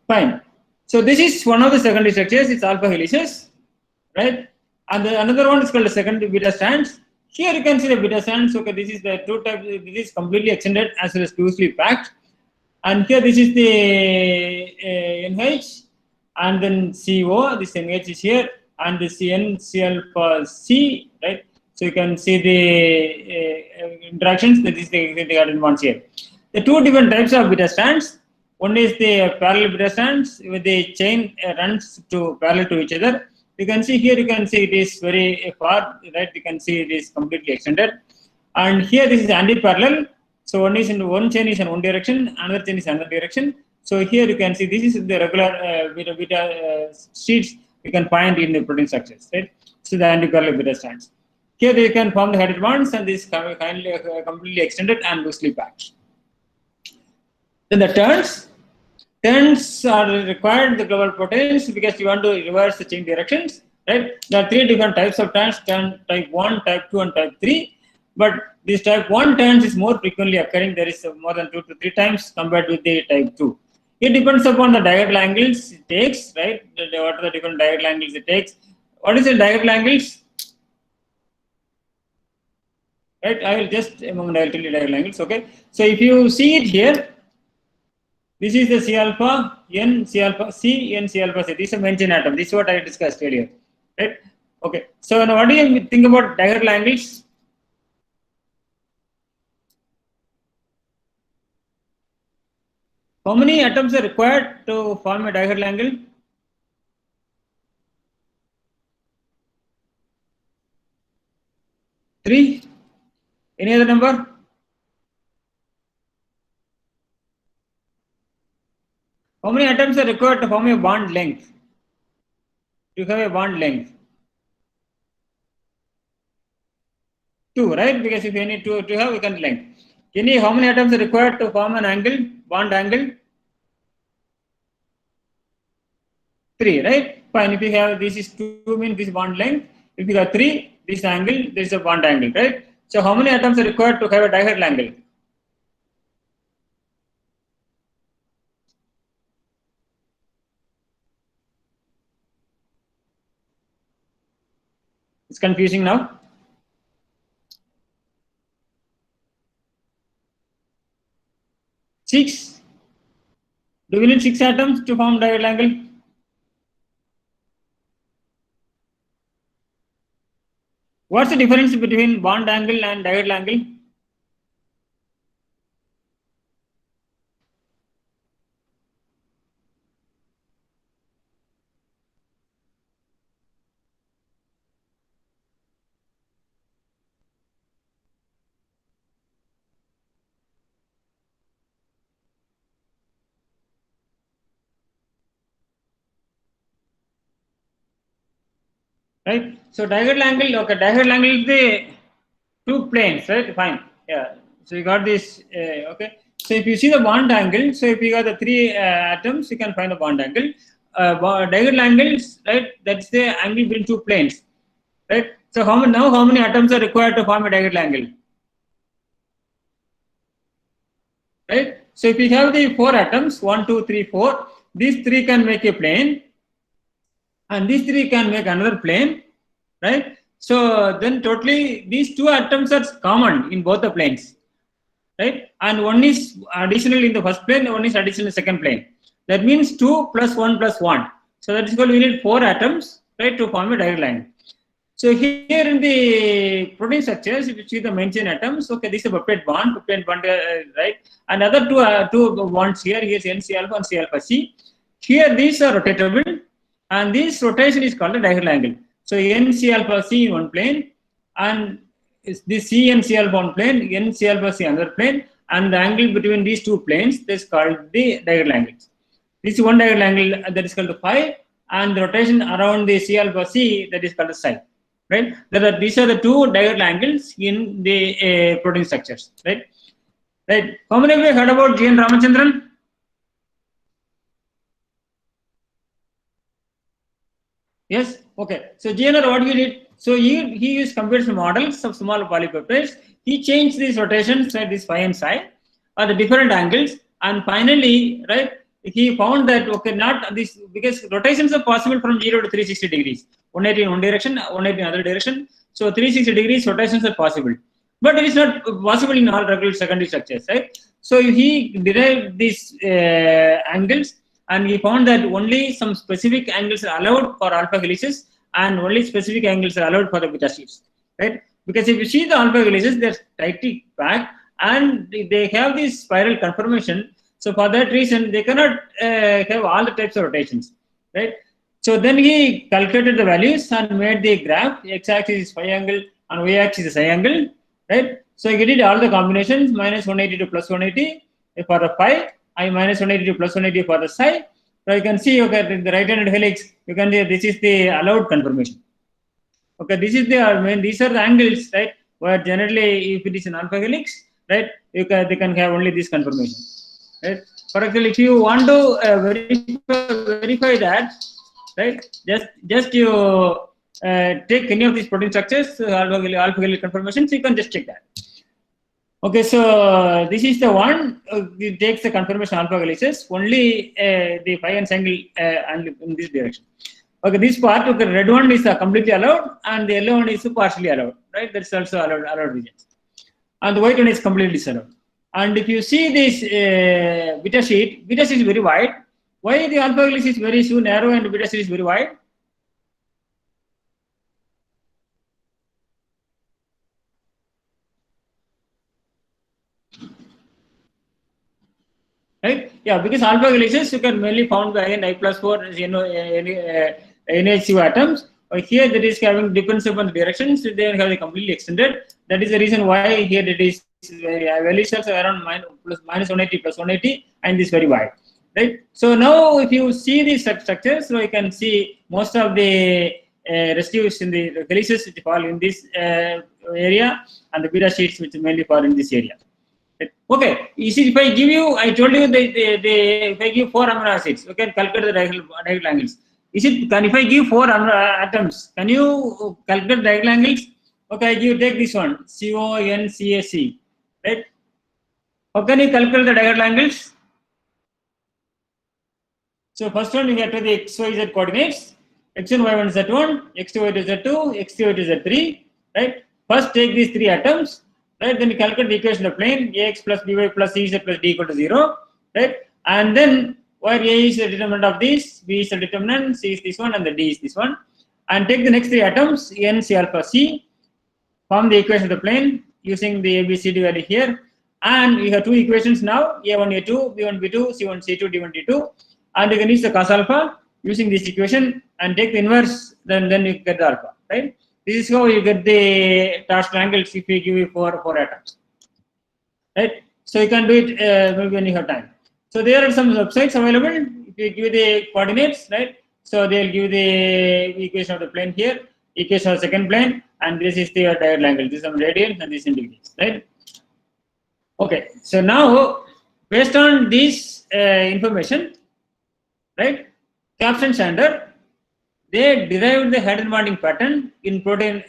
Fine. So this is one of the secondary structures. It's alpha helices, right? And another one is called the secondary beta strands. Here you can see the beta strands. Okay, this is the two types. This is completely extended as well as loosely packed. And here this is the NH, and then CO. This NH is here, and the CN for C, right? So you can see the interactions. That is the hydrogen bonds here. The two different types of beta strands. One is the parallel beta strands, with the chain runs to parallel to each other. You can see here, you can see it is very far, right? You can see it is completely extended. And here this is anti-parallel. So one is in one chain is in one direction, another chain is another direction. So here you can see this is the regular beta sheets you can find in the protein structures, right? So the anti-parallel beta strands. Here they can form the hydrogen bonds, and this is completely extended and loosely packed. Then the turns are required in the global proteins because you want to reverse the chain directions, right? There are three different types of turns: turn type 1, type 2, and type 3. But this type 1 turns is more frequently occurring. There is more than 2 to 3 times compared with the type 2. It depends upon the diagonal angles it takes, right? What are the different diagonal angles it takes? What is the diagonal angles? Right? I will just I'll tell you diagonal angles. Okay. So if you see it here, this is the C alpha N, C alpha C, N, C alpha C. This is a main chain atom. This is what I discussed earlier, right? Okay. So now, what do you think about diagonal angles? How many atoms are required to form a diagonal angle? Three. Any other number? How many atoms are required to form a bond length? You have a bond length. 2, right? Because if you need to have, you can length. How many atoms are required to form an angle, bond angle? 3, right? Fine. If you have this is 2 means this bond length. If you have 3, this angle, this is a bond angle, right? So how many atoms are required to have a diagonal angle? It's confusing now. Six. Do we need 6 atoms to form diagonal angle? What's the difference between bond angle and diagonal angle? Right. So diagonal angle, okay, diagonal angle is the 2 planes, right? Fine. Yeah. So you got this. Okay. So if you see the bond angle, so if you got the 3 atoms, you can find the bond angle. Diagonal angles, right? That's the angle between 2 planes, right? So how many atoms are required to form a diagonal angle? Right. So if you have the 4 atoms, 1, 2, 3, 4, these 3 can make a plane, and these 3 can make another plane, right? So then totally these 2 atoms are common in both the planes, right? And one is additional in the first plane, one is additional in the second plane. That means 2 plus 1 plus 1. So that is called, we need 4 atoms, right, to form a diagonal angle. So here in the protein structures, if you see the main chain atoms, okay, this is a peptide bond, right? And other two bonds here, here's NC alpha and C alpha C. Here these are rotatable, and this rotation is called a diagonal angle. So NC alpha C in one plane, and this C and C alpha one plane, NC alpha C another plane, and the angle between these two planes is called the diagonal angles. This is one diagonal angle that is called the phi, and the rotation around the C alpha C that is called the psi. Right? These are the two diagonal angles in the protein structures. Right? Right. How many of you heard about G.N. Ramachandran? Yes. Okay. So G.N. what he did? So he used computational models of small polypeptides. He changed these rotations at this phi and psi at the different angles, and finally, right, he found that okay, not this, because rotations are possible from 0 to 360 degrees. 180 in one direction, 180 in other direction. So 360 degrees rotations are possible, but it is not possible in all regular secondary structures, right? So he derived these angles, and he found that only some specific angles are allowed for alpha helices, and only specific angles are allowed for the beta sheets, right? Because if you see the alpha helices, they're tightly packed and they have this spiral conformation. So for that reason, they cannot have all the types of rotations, right? So then he calculated the values and made the graph. X-axis is phi angle and y-axis is psi angle, right? So he did all the combinations, minus 180 to plus 180 for the phi, I minus 180 to plus 180 for the psi. So you can see, okay, the right-handed helix, you can see this is the allowed conformation. Okay, this is the these are the angles, right? Where generally, if it is an alpha helix, right, they can have only this conformation, right? For example, if you want to verify that, right, just you take any of these protein structures, alpha helix conformations, you can just check that. Okay, so this is the one. It takes the conformation alpha helices only the phi and angle in this direction. Okay, this part, okay, the red one is completely allowed, and the yellow one is partially allowed, right? That's also allowed regions, and the white one is completely disallowed. And if you see this beta sheet is very wide. Why the alpha helix is very narrow and beta sheet is very wide? Right? Yeah, because alpha helices you can mainly found by I plus 4 NH2 atoms. Here that is having depends upon the directions, so they have completely extended. That is the reason why here it is values are around minus 180 plus 180, and this very wide. Right? So now if you see these structures, so you can see most of the residues in the helices which fall in this area, and the beta sheets which mainly fall in this area. Okay, you see, if I give you, I told you if I give 4 amino acids, you can calculate the diagonal angles. If I give 4 atoms, can you calculate diagonal angles? Okay, take this one, CONCAC, right? How can you calculate the diagonal angles? So first one, you get to the x, y, z coordinates, x1, y1, z1, x2, y2, z2, x3, y2, z3, right? First take these 3 atoms, right? Then you calculate the equation of plane, ax plus by plus cz plus d equal to 0, right? And then where a is the determinant of this, b is the determinant, c is this one, and the d is this one. And take the next 3 atoms, n, c alpha, c, form the equation of the plane using the ABCD value here. And we have 2 equations now, a1, a2, b1, b2, c1, c2, d1, d2. And you can use the cos alpha using this equation and take the inverse, then you get the alpha, right? This is how you get the torsional angles if we give you 4 atoms, right? So you can do it maybe when you have time. So there are some websites available. If you give the coordinates, right? So they'll give the equation of the plane here, equation of the second plane, and this is the diagonal angle. This is some radians and this in degrees, right? Okay. So now, based on this information, right? Kaplan Sander, they derived the Hadron bonding pattern in protein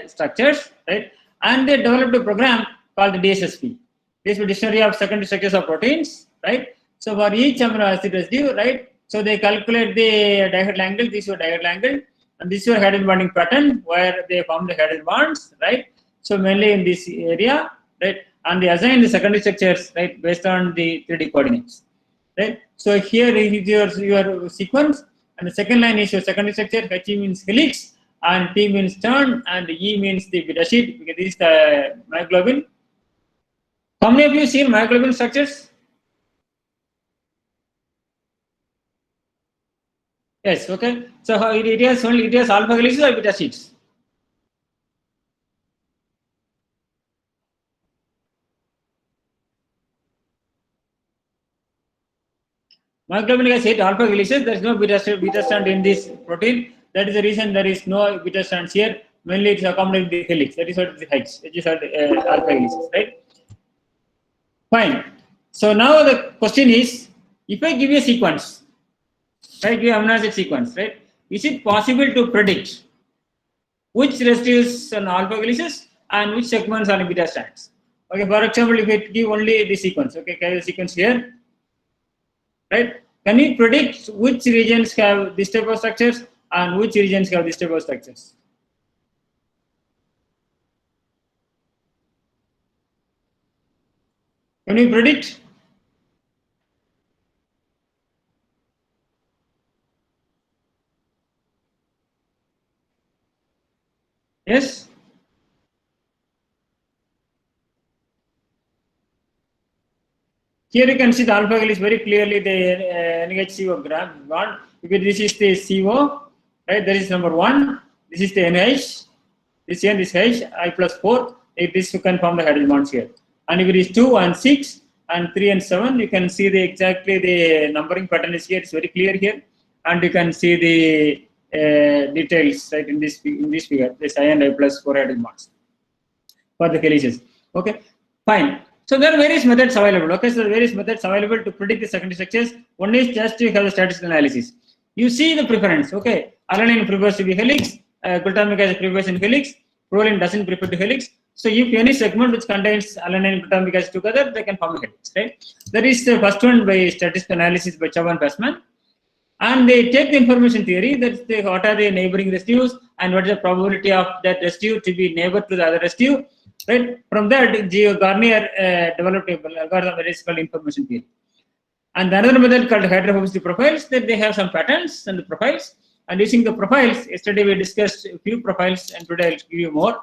structures, right? And they developed a program called the DSSP. This is Dictionary of Secondary Structures of Proteins, right? So for each amino acid residue, right? So they calculate the diagonal angle, this is your diagonal angle, and this is your Hadron bonding pattern where they form the Hadron bonds, right? So mainly in this area, right? and they assign the secondary structures, right, based on the 3D coordinates, right? So here is your sequence, and the second line is your secondary structure. H means helix, and T means turn, and E means the beta sheet, because this is the myoglobin. How many of you seen myoglobin structures? Yes, okay. So how it has alpha helices or beta sheets? Myoglobin has 8 alpha helices. There is no beta strand in this protein. That is the reason there is no beta strands here. Mainly it's accommodated the helix. That is what is the H. It is alpha helices, right? Fine. So now the question is, if I give you a sequence, right, give amino acid sequence, right, is it possible to predict which residues on alpha helices and which segments are beta strands? Okay, for example, if I give only the sequence, okay, carry the sequence here, right? Can you predict which regions have this type of structures and which regions have this type of structures? Can you predict? Yes? Here you can see the alpha helix very clearly, the NHCO graph. Because this is the CO, right? That is number 1. This is the NH. This here, this H, I plus 4. If this you can form the hydrogen bonds here. And if it is 2 and 6 and 3 and 7, you can see the exactly the numbering pattern is here. It's very clear here. And you can see the details, right, in this figure. This I and I plus 4 hydrogen bonds for the helices. Okay, fine. So there are various methods available. Okay, so there are various methods available to predict the secondary structures. One is just to have the statistical analysis. You see the preference. Okay, alanine prefers to be helix, glutamic acid prefers in helix, proline doesn't prefer to helix. So if any segment which contains alanine and glutamic acid together, they can form a helix, right? That is the first one by statistical analysis by Chow and Passman. And they take the information theory, that what are the neighboring residues and what is the probability of that residue to be neighbor to the other residue. Right? From that, Garnier developed an algorithm that is called information theory. And another method called hydrophobicity profiles, that they have some patterns and the profiles. And using the profiles, yesterday we discussed a few profiles, and today I'll give you more.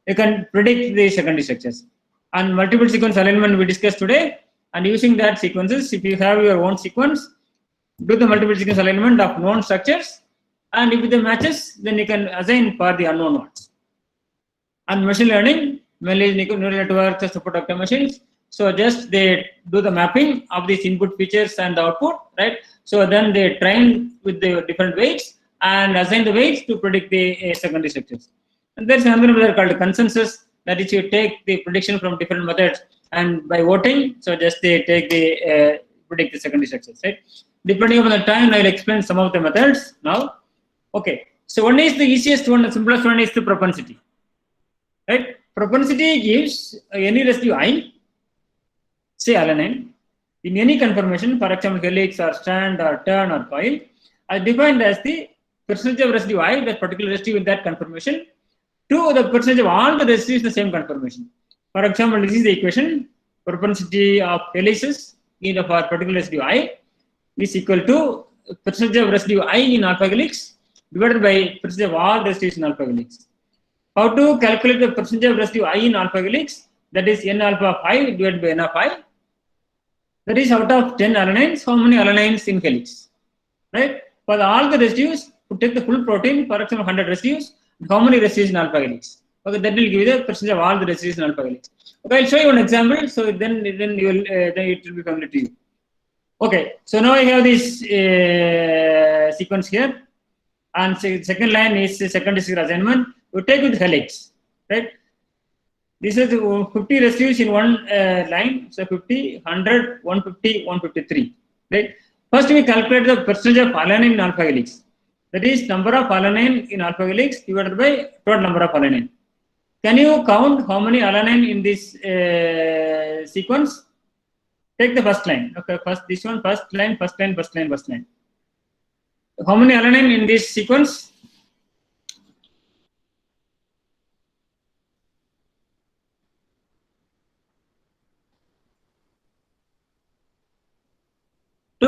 You can predict the secondary structures. And multiple sequence alignment we discussed today. And using that sequences, if you have your own sequence, do the multiple sequence alignment of known structures, and if it matches, then you can assign for the unknown ones. And machine learning, mainly neural networks, support vector machines. So just they do the mapping of these input features and the output, right? So then they train with the different weights and assign the weights to predict the secondary structures. And there's another method called consensus, that is you take the prediction from different methods and by voting, so just they take the predict the secondary structures, right? Depending on the time, I'll explain some of the methods now. Okay, so one is the easiest one, the simplest one is the propensity. Right? Propensity gives any residue I, say alanine, in any conformation, for example, helix or strand or turn or coil, are defined as the percentage of residue I, that particular residue in that conformation, to the percentage of all the residues in the same conformation. For example, this is the equation: propensity of helices in a particular residue I is equal to percentage of residue I in alpha helix divided by percentage of all residues in alpha helix. How to calculate the percentage of residue I in alpha helix? That is n alpha of I divided by n of I. That is out of 10 alanines, how many alanines in helix? Right? For all the residues, to take the full protein, for example, 100 residues, how many residues in alpha helix? Okay, that will give you the percentage of all the residues in alpha helix. Okay, I'll show you one example. So then you will then it will be familiar to you. Okay, so now I have this sequence here, and second line is secondary structure assignment. You take with helix, right? This is 50 residues in one line, so 50, 100, 150, 153, right? First, we calculate the percentage of alanine in alpha helix. That is number of alanine in alpha helix divided by total number of alanine. Can you count how many alanine in this sequence? Take the first line. Okay, first this one, first line, first line, first line, first line. How many alanine in this sequence?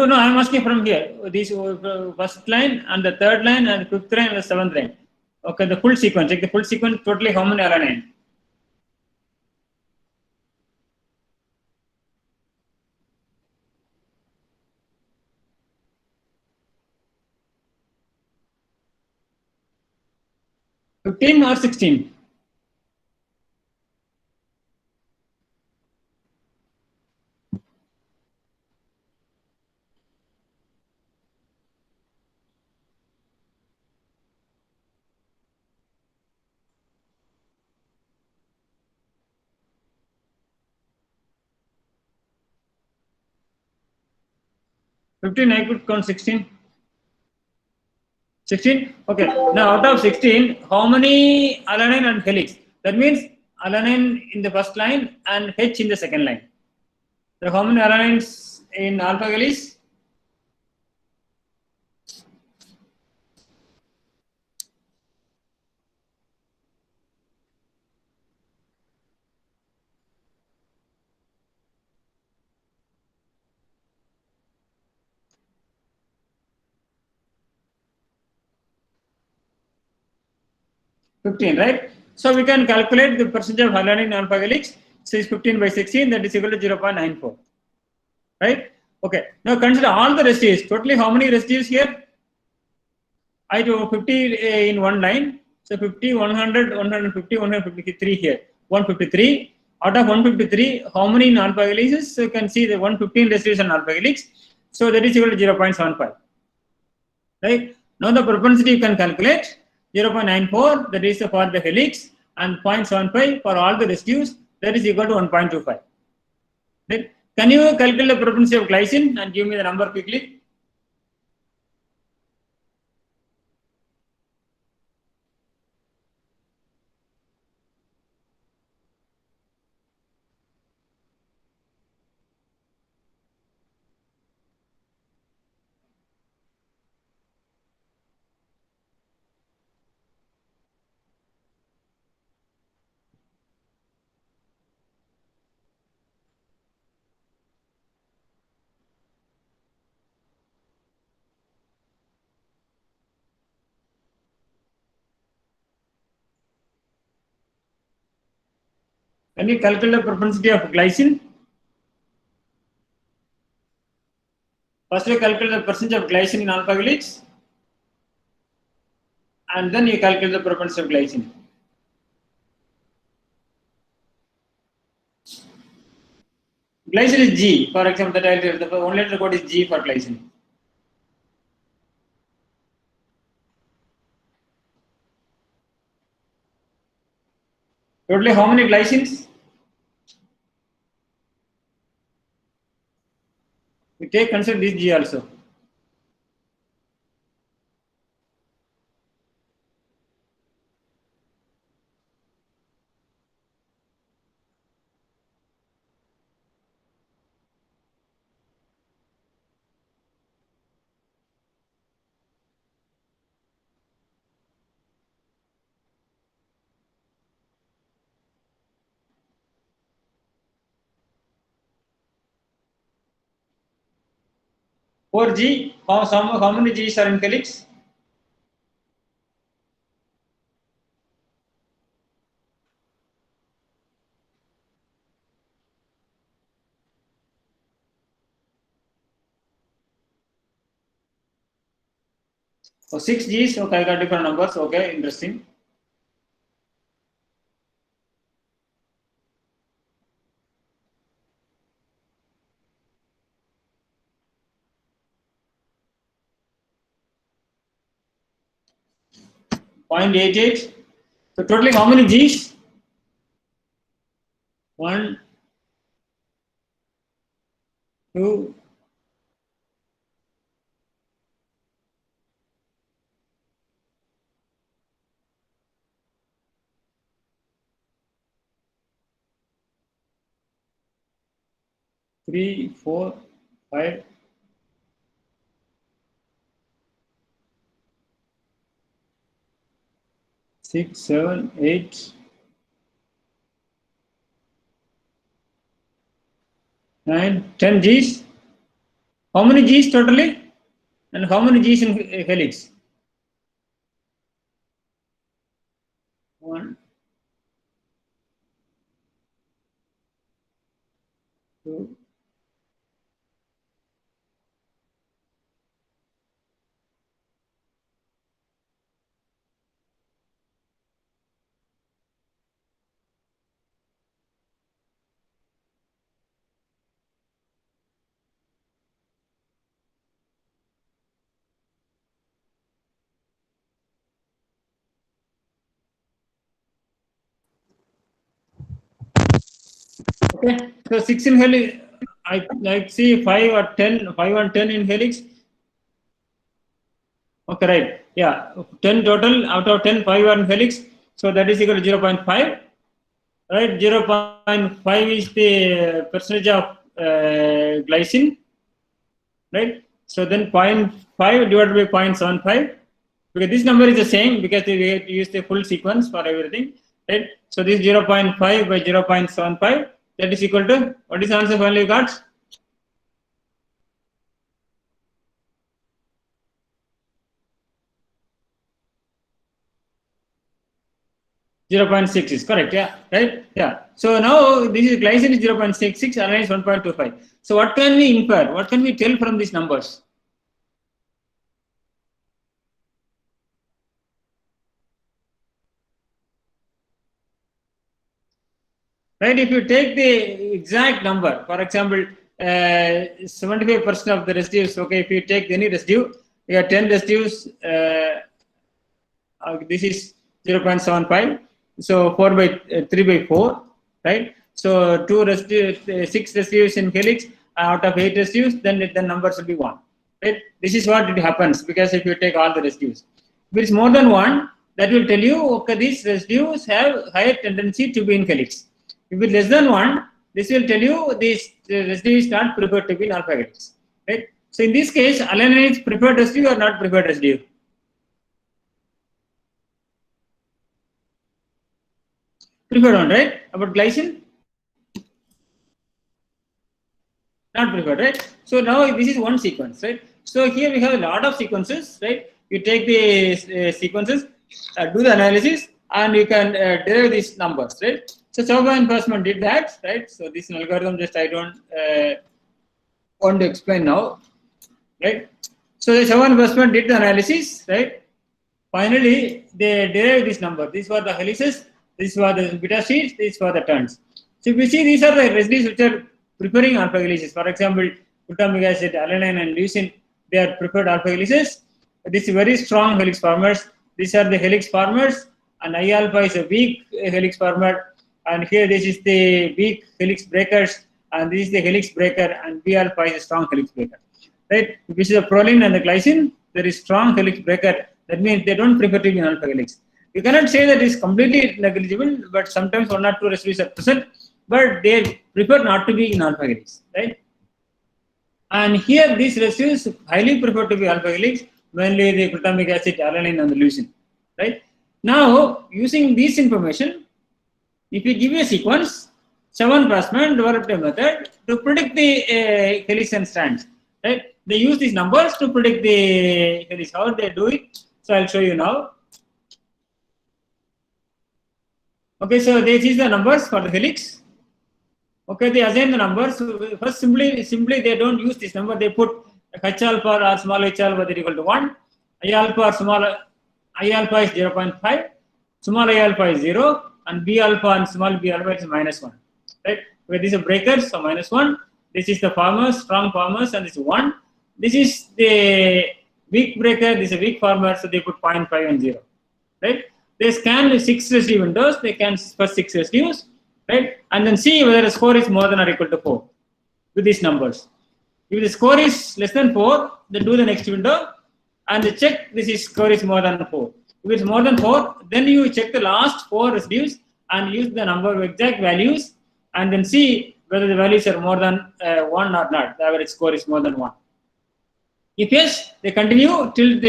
No, I'm asking from here. This first line and the third line and fifth line and the seventh line. Okay, the full sequence. Take the full sequence. Totally, how many alanine? $15 or $16? $15, I could count 16. 16? Okay. Now, out of 16, how many alanine and helix? That means alanine in the first line and H in the second line. So, how many alanines in alpha helix? $15, right? So, we can calculate the percentage of alanine in alpha helix. So, it's 15 by 16, that is equal to 0.94. Right? Okay. Now, consider all the residues. Totally, how many residues here? I do 50 in one line. So 50, 100, 150, 153 here. 153. Out of 153, how many in alpha helixes? So you can see the 115 residues in alpha helix. So that is equal to 0.75. Right? Now the propensity you can calculate 0.94, that is for the helix, and 0.75 for all the residues, that is equal to 1.25. Right? Can you calculate the propensity of glycine and give me the number quickly? Can you calculate the propensity of glycine? First, you calculate the percentage of glycine in alpha helix, and then you calculate the propensity of glycine. Glycine is G, for example, the only letter code is G for glycine. Totally, how many glycines? We take consider this G also. For G, how many G's are in helix? Oh, 6 G's, okay, I got different numbers, okay, interesting. .88. So totally how many G's? 1, 2, 3, 4, 5, 6, 7, 8, 9, 10 G's. How many G's totally? And how many G's in helix? 1, 2. Okay, so 6 in helix. I like see 5 or 10, 5 and 10 in helix. Okay, right. Yeah, 10 total. Out of 10, 5 are in helix. So that is equal to 0.5. Right, 0.5 is the percentage of glycine. Right. So then 0.5 divided by 0.75. Because this number is the same because we use the full sequence for everything. Right. So this 0.5 by 0.75, that is equal to, what is the answer finally you got? 0.6 is correct, yeah, right? Yeah. So now this is glycine is 0.66, alanine is 1.25. So what can we infer? What can we tell from these numbers? Right, if you take the exact number, for example, 75% of the residues, okay, if you take any residue, you have 10 residues, this is 0.75, so 4 by 3 by 4, right? So 6 residues in helix out of 8 residues, then the number should be 1, right? This is what it happens because if you take all the residues, if it is more than 1, that will tell you, okay, these residues have higher tendency to be in helix. If it is less than 1, this will tell you this residue is not preferred to be in alpha helix, right? So in this case, alanine is preferred residue or not preferred residue? Preferred one, right? About glycine? Not preferred, right? So now this is one sequence, right? So here we have a lot of sequences, right? You take the sequences, do the analysis, and you can derive these numbers, right? So Chauhan and Passman did that, right? So this algorithm just I don't want to explain now, right? So the Chauhan and Passman did the analysis, right? Finally, they derived this number. These were the helices, these were the beta sheets, these were the turns. So if you see, these are the residues which are preferring alpha helices. For example, glutamic acid, alanine, and leucine, they are preferred alpha helices. These are very strong helix formers. These are the helix formers, and I alpha is a weak helix former. And here, this is the weak helix breakers, and this is the helix breaker, and B alpha is a strong helix breaker. Right? Which is the proline and the glycine, there is strong helix breaker. That means they don't prefer to be in alpha helix. You cannot say that it's completely negligible, but sometimes 1 or 2 residues are present, but they prefer not to be in alpha helix, right? And here these residues highly prefer to be alpha helix, mainly the glutamic acid, alanine, and the leucine, right? Now, using this information, if you give a sequence, Chauhan Passman developed a method to predict the helix and strands, right? They use these numbers to predict the helix. How they do it? So I'll show you now. Okay, so this is the numbers for the helix. Okay, they assign the numbers. So first, simply they don't use this number. They put H alpha or small h alpha that is equal to 1. I alpha or small I alpha is 0.5. Small I alpha is 0. And B alpha and small b alpha is -1. Right? Where these are breakers, so -1. This is the farmers, strong farmers, and this is 1. This is the weak breaker, this is a weak farmer, so they put 0.5 and 0. Right? They scan the 6 residue windows, they can first 6 residues, right? And then see whether the score is more than or equal to 4 with these numbers. If the score is less than 4, then do the next window and they check this is score is more than 4. If it's more than 4, then you check the last 4 residues and use the number of exact values and then see whether the values are more than 1 or not. The average score is more than 1. If yes, they continue till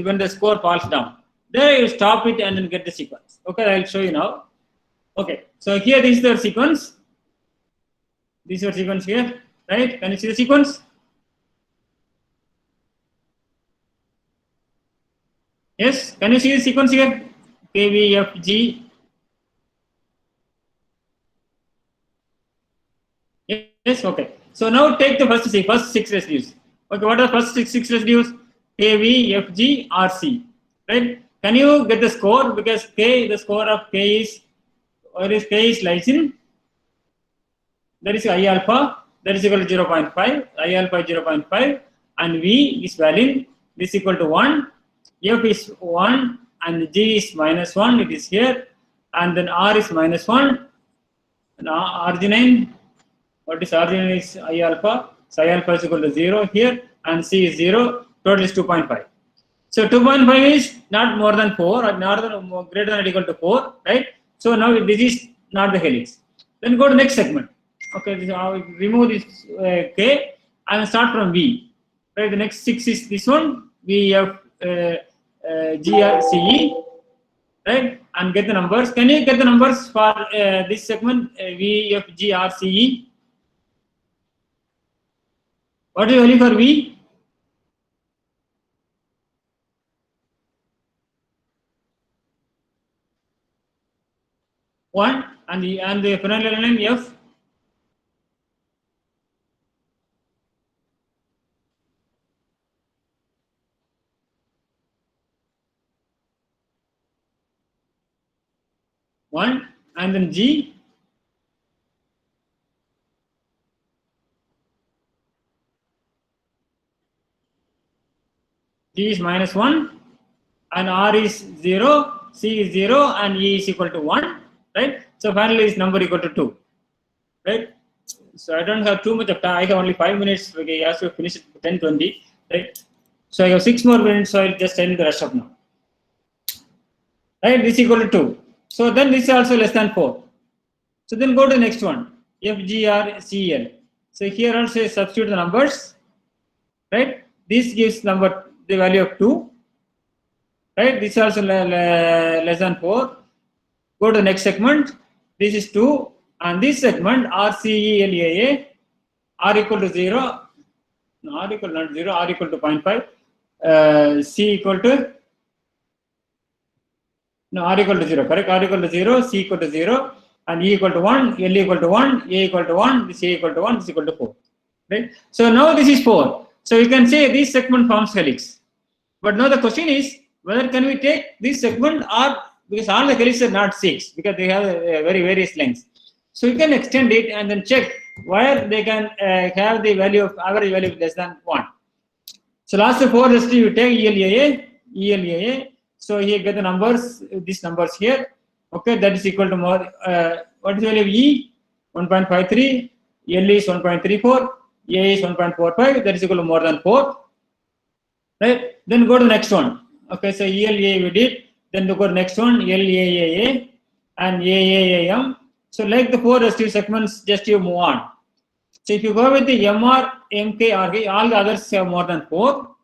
when the score falls down. There you stop it and then get the sequence. Okay, I'll show you now. Okay, so here this is the sequence. This is your sequence here, right? Can you see the sequence? Yes, can you see the sequence here? K, V, F, G. Yes, okay. So now take the first six residues. Okay, what are the first six residues? K, V, F, G, R, C. Right? Can you get the score? Because K, the score of K is, or is K is lysine. That is I alpha. That is equal to 0.5. I alpha is 0.5, and V is valine. This is equal to 1. F is 1, and G is -1. It is here, and then R is -1. And arginine. What is arginine is I alpha. So I alpha is equal to 0 here, and C is 0. Total is 2.5. So 2.5 is not more than 4, or greater than or equal to 4, right? So now this is not the helix. Then go to next segment. Okay, I will remove this K and start from V. Right, the next 6 is this one. V, F, G, R, C, E. Right, and get the numbers. Can you get the numbers for this segment? V, F, G, R, C, E. What is the value for V? 1, and the phenylalanine F. One, and then G. G is -1, and R is 0, C is 0, and E is equal to 1, right? So finally, this number equal to 2, right? So I don't have too much of time. I have only 5 minutes. Okay, I have to finish it 10:20, right? So I have 6 more minutes. So I'll just end the rest of now, right? This is equal to 2. So then this is also less than 4. So then go to the next one, F, G, R, C, L. So here also substitute the numbers, right? This gives the value of 2. Right, this is also less than 4. Go to the next segment. This is 2, and this segment RCELAA, R equal to 0, no, R equal not 0, R equal to 0.5, C equal to, no, R equal to 0, correct? R equal to 0, C equal to 0, and E equal to 1, L equal to 1, A equal to 1, this A equal to 1, this equal to 4. Right? So now this is 4. So you can say this segment forms helix. But now the question is, whether can we take this segment, or because all the helices are not 6, because they have very various lengths. So you can extend it and then check where they can have the value of average value of less than 1. So last 4 residues you take ELAA. So here get the numbers, these numbers here. Okay, that is equal to more. What is the value of E? 1.53. L is 1.34. A is 1.45. That is equal to more than 4. Right? Then go to the next one. Okay, so ELA we did. Then go to the next one, LAAA and AAAM. So like the 4 resistive segments, just you move on. So if you go with the MR, MK, RH, all the others have more than 4.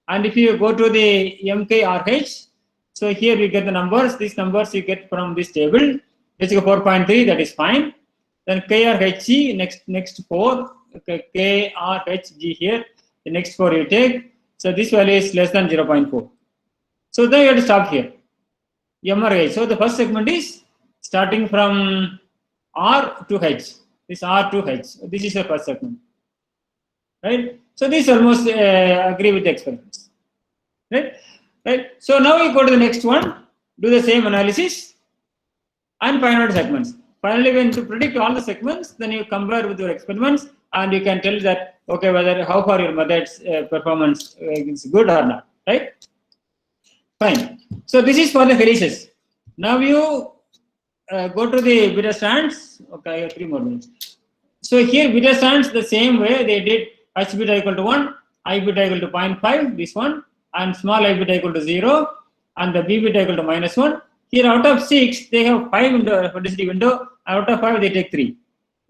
And if you go to the MK, RH, so here we get the numbers. These numbers you get from this table. Let's go 4.3, that is fine. Then KRHG, next 4. Okay, KRHG here. The next 4 you take. So this value is less than 0.4. So then you have to stop here. MRH. So the first segment is starting from R to H. This R to H. This is the first segment. Right? So this almost agree with the experiments. Right? Right? So now we go to the next one, do the same analysis and find out segments. Finally, when you predict all the segments, then you compare with your experiments and you can tell that, okay, whether how far your method's performance is good or not. Right? Fine. So this is for the helices. Now you go to the beta strands. Okay, I have 3 more minutes. So here beta strands the same way they did H beta equal to 1, I beta equal to 0.5, this one, and small I beta equal to 0, and the B beta equal to -1. Here out of 6, they have 5 window, density window, out of 5 they take 3.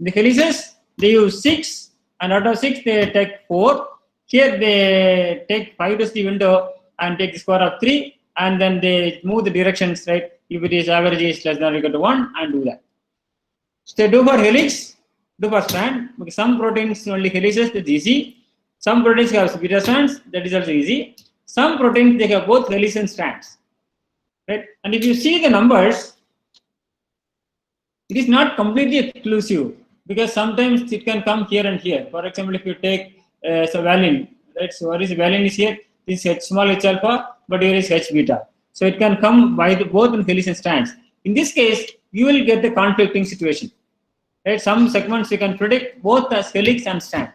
In the helices, they use 6, and out of 6 they take 4. Here they take 5 density window and take the square of 3, and then they move the directions, right? If it is average is less than or equal to 1, and do that. So they do for helix, do for strand, because some proteins only helices, that's easy. Some proteins have beta strands, that is also easy. some proteins, they have both helix and strands, right? And if you see the numbers, it is not completely exclusive, because sometimes it can come here and here. For example, if you take so valine, right? So what is valine is here, this H small h alpha, but here is H beta. So it can come by both in helix and strands. In this case, you will get the conflicting situation, right? Some segments you can predict both as helix and strand.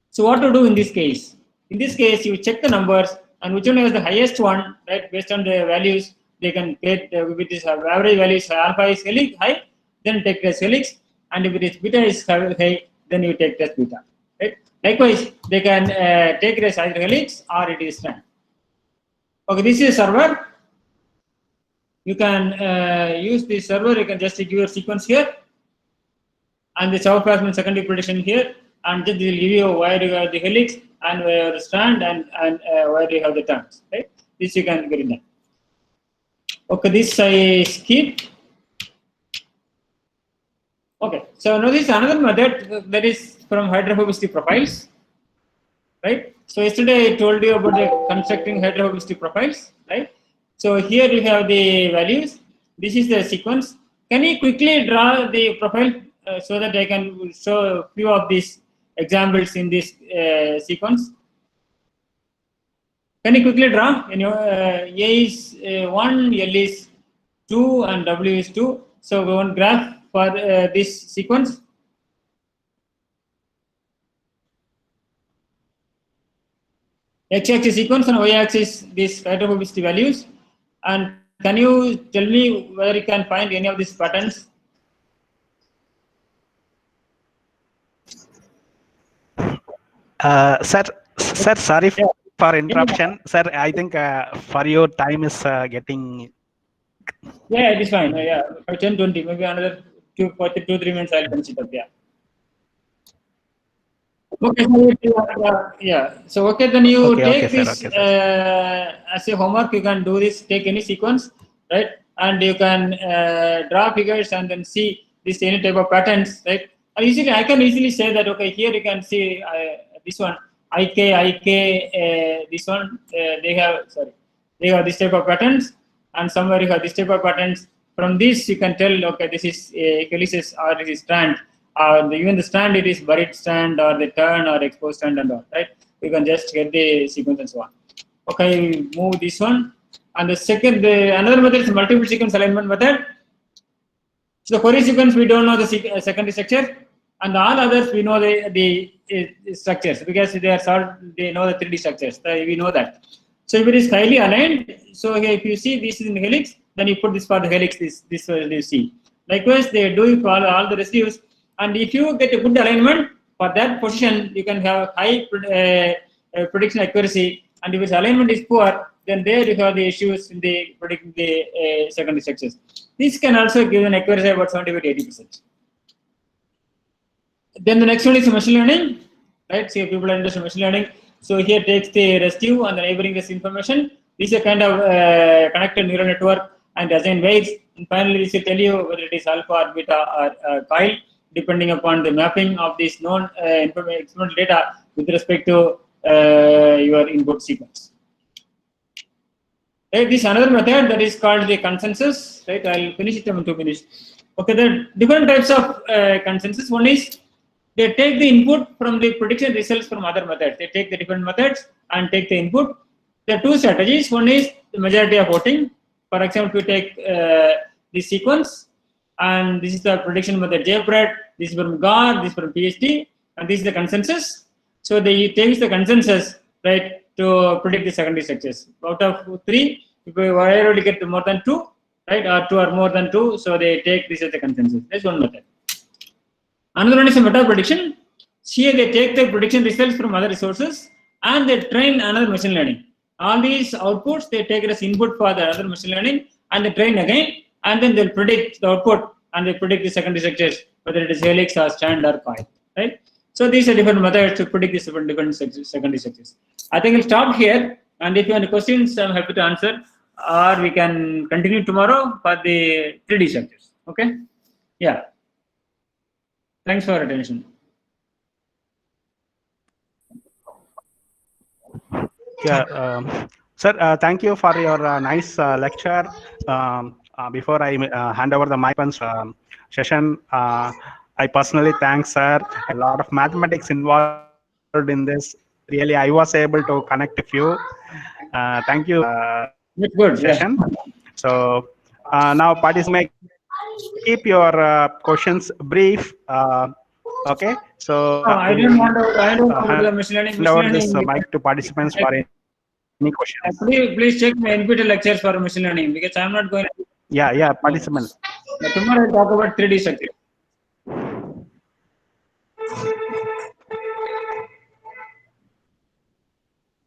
So what to do in this case? In this case, you check the numbers and which one is the highest one, right? Based on the values, they can get with this average values, alpha is helix high, then take as helix, and if it is beta is high, then you take as beta, right? Likewise, they can take it as either helix or it is strand. Okay, this is server. You can use this server. You can just give your sequence here, and the Chao-Fasman secondary prediction here, and then they will give you where you have the helix and where you have the strand and where you have the turns, right? This you can get in there. Okay, this I skip. Okay, so now this is another method that is from hydrophobicity profiles, right? So yesterday I told you about the constructing hydrophobicity profiles, right? So here you have the values. This is the sequence. Can you quickly draw the profile so that I can show a few of these examples in this sequence? Can you quickly draw? You know, A is 1, L is 2, and W is 2. So one graph for this sequence. X-axis sequence and Y-axis these hydrophobicity values. And can you tell me where you can find any of these patterns? Sir, sorry for interruption. Sir, I think for your time is getting. Yeah, it is fine. Yeah, 10, 20, maybe another 2, 3 minutes I'll finish it up. Yeah. Okay, so yeah. So okay, then you take this as a homework. You can do this. Take any sequence, right? And you can draw figures and then see this any type of patterns, right? And usually, I can easily say that okay, here you can see this one IK this one they have this type of patterns, and somewhere you have this type of patterns. From this, you can tell okay, this is helices or this is strand. Even the strand, it is buried strand or the turn or exposed strand and all, right? You can just get the sequence and so on. Okay, move this one. And the second, another method is multiple sequence alignment method. So the query sequence, we don't know the secondary structure, and all others we know the structures because they are solved. They know the 3D structures. We know that. So if it is highly aligned, so if you see this is in helix, then you put this for the helix. This you see. Likewise, they do for all the residues. And if you get a good alignment for that position, you can have high prediction accuracy. And if its alignment is poor, then there you have the issues in the predicting the secondary structures. This can also give an accuracy about 75 to 80%. Then the next one is machine learning, right? See, people are interested in machine learning. So here takes the residue and the neighboring this information. This is a kind of connected neural network and assign weights. And finally, this will tell you whether it is alpha or beta or coil, depending upon the mapping of this known experimental data with respect to your input sequence. Right, this another method that is called the consensus. Right, I'll finish it in 2 minutes. Okay, there are different types of consensus. One is they take the input from the prediction results from other methods. They take the different methods and take the input. There are two strategies. One is the majority of voting. For example, if you take the sequence, and this is the prediction method JPRED, this is from GAR, this is from PhD, and this is the consensus. So they take the consensus, right, to predict the secondary structures. Out of 3, if we already get more than 2, right, or 2 or more than 2, so they take this as the consensus. That's one method. Another one is a meta prediction. Here they take the prediction results from other resources and they train another machine learning. All these outputs they take as input for the other machine learning and they train again, and then they'll predict the output and they predict the secondary structures, whether it is helix or strand or coil, right? So these are different methods to predict these different secondary structures. I think I'll stop here, and if you have any questions, I'm happy to answer, or we can continue tomorrow for the 3D structures. Okay? Yeah. Thanks for your attention. Yeah. Sir, thank you for your nice lecture. Before I hand over the mic session, I personally thank sir. A lot of mathematics involved in this. Really, I was able to connect a few. Thank you. That's good. Yeah. Session. So now participants may keep your questions brief. Okay. So No, I don't want to. I don't want to do the hand machine learning. over Machine this learning. mic to participants for any questions. Please check my NPTEL lectures for machine learning because I'm not going. Yeah, participant. Tomorrow I'll talk about 3D structure.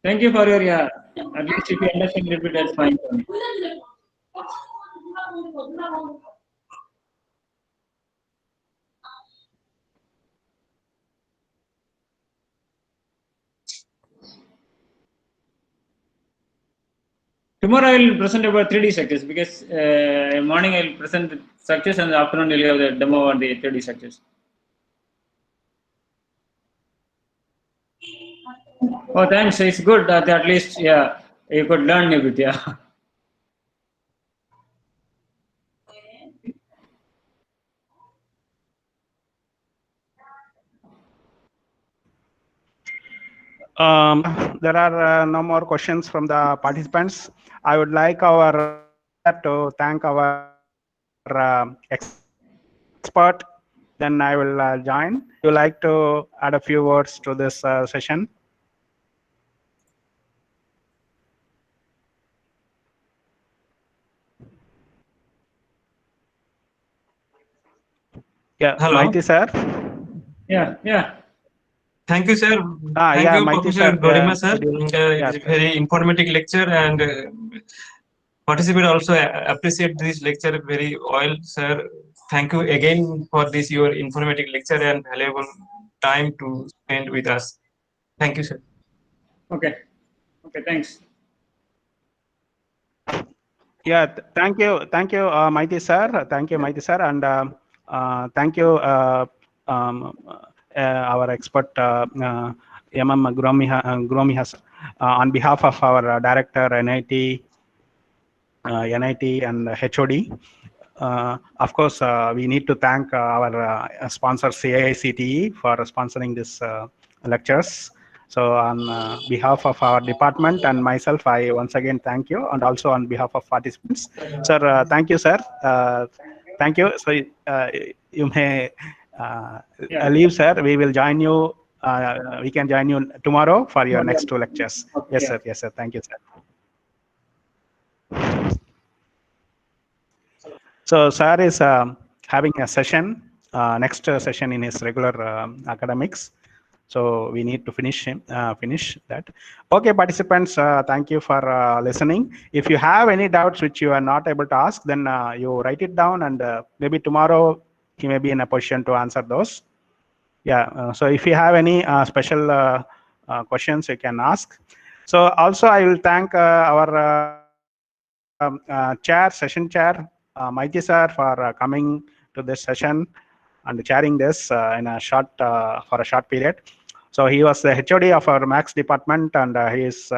Thank you for your at least if you understand a little bit, that's fine for me. Tomorrow I will present about 3D structures because morning I will present the structures and the afternoon I will have the demo on the 3D structures. Oh, thanks. It's good that at least you could learn a bit. Yeah. There are no more questions from the participants. I would like our to thank our expert. Then I will join. Would you like to add a few words to this session? Yeah, Hello. Maiti sir. Yeah. Thank you, sir. Thank Yeah, you, Maiti Professor sir. Dorima, sir. Yeah. It's a very informative lecture, and participant also appreciate this lecture very well, sir. Thank you again for this your informative lecture and valuable time to spend with us. Thank you, sir. Okay, thanks. Yeah, thank you, Maiti sir. Thank you, Maiti sir, and thank you, our expert Gromiha sir, on behalf of our director NIT and HOD. Of course, we need to thank our sponsor CIICTE for sponsoring this lectures. So on behalf of our department and myself, I once again thank you, and also on behalf of participants. Sir, thank you, sir. Thank you. So you may leave, sir. We will join you. We can join you tomorrow for your next two lectures. Yes, sir. Yes, sir. Thank you, sir. So sir is having a session, next session in his regular academics. So we need to finish that. Okay, participants, thank you for listening. If you have any doubts which you are not able to ask, then you write it down, and maybe tomorrow he may be in a position to answer those. Yeah, so if you have any special questions, you can ask. So also I will thank our session chair, Maiti sir, for coming to this session and chairing this in a short for a short period. So he was the HOD of our Max department, and he is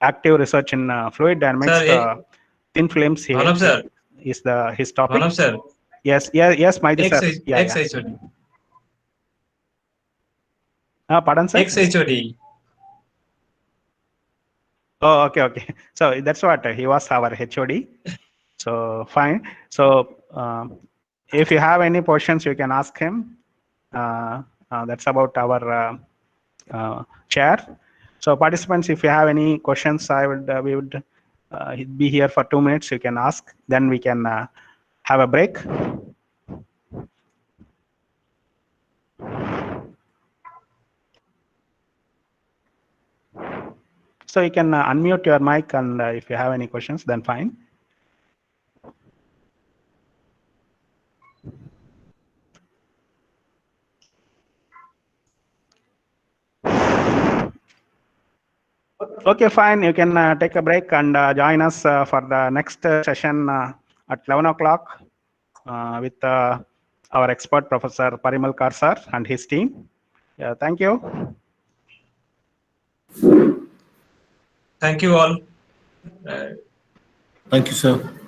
active research in fluid dynamics. Sir, Thin films. He is his topic. Sir. Yes, Maiti sir. Ex-HOD. Pardon, sir? Ex-HOD. Oh, okay. So that's what he was our HOD. So fine. So if you have any questions, you can ask him. That's about our chair. So participants, if you have any questions, we would be here for 2 minutes. You can ask. Then we can have a break. So you can unmute your mic, and if you have any questions, then fine. Okay, fine. You can take a break and join us for the next session at 11 o'clock with our expert, Professor Parimalkar sir, and his team. Yeah, thank you. Thank you all. Uh, Thank you, sir.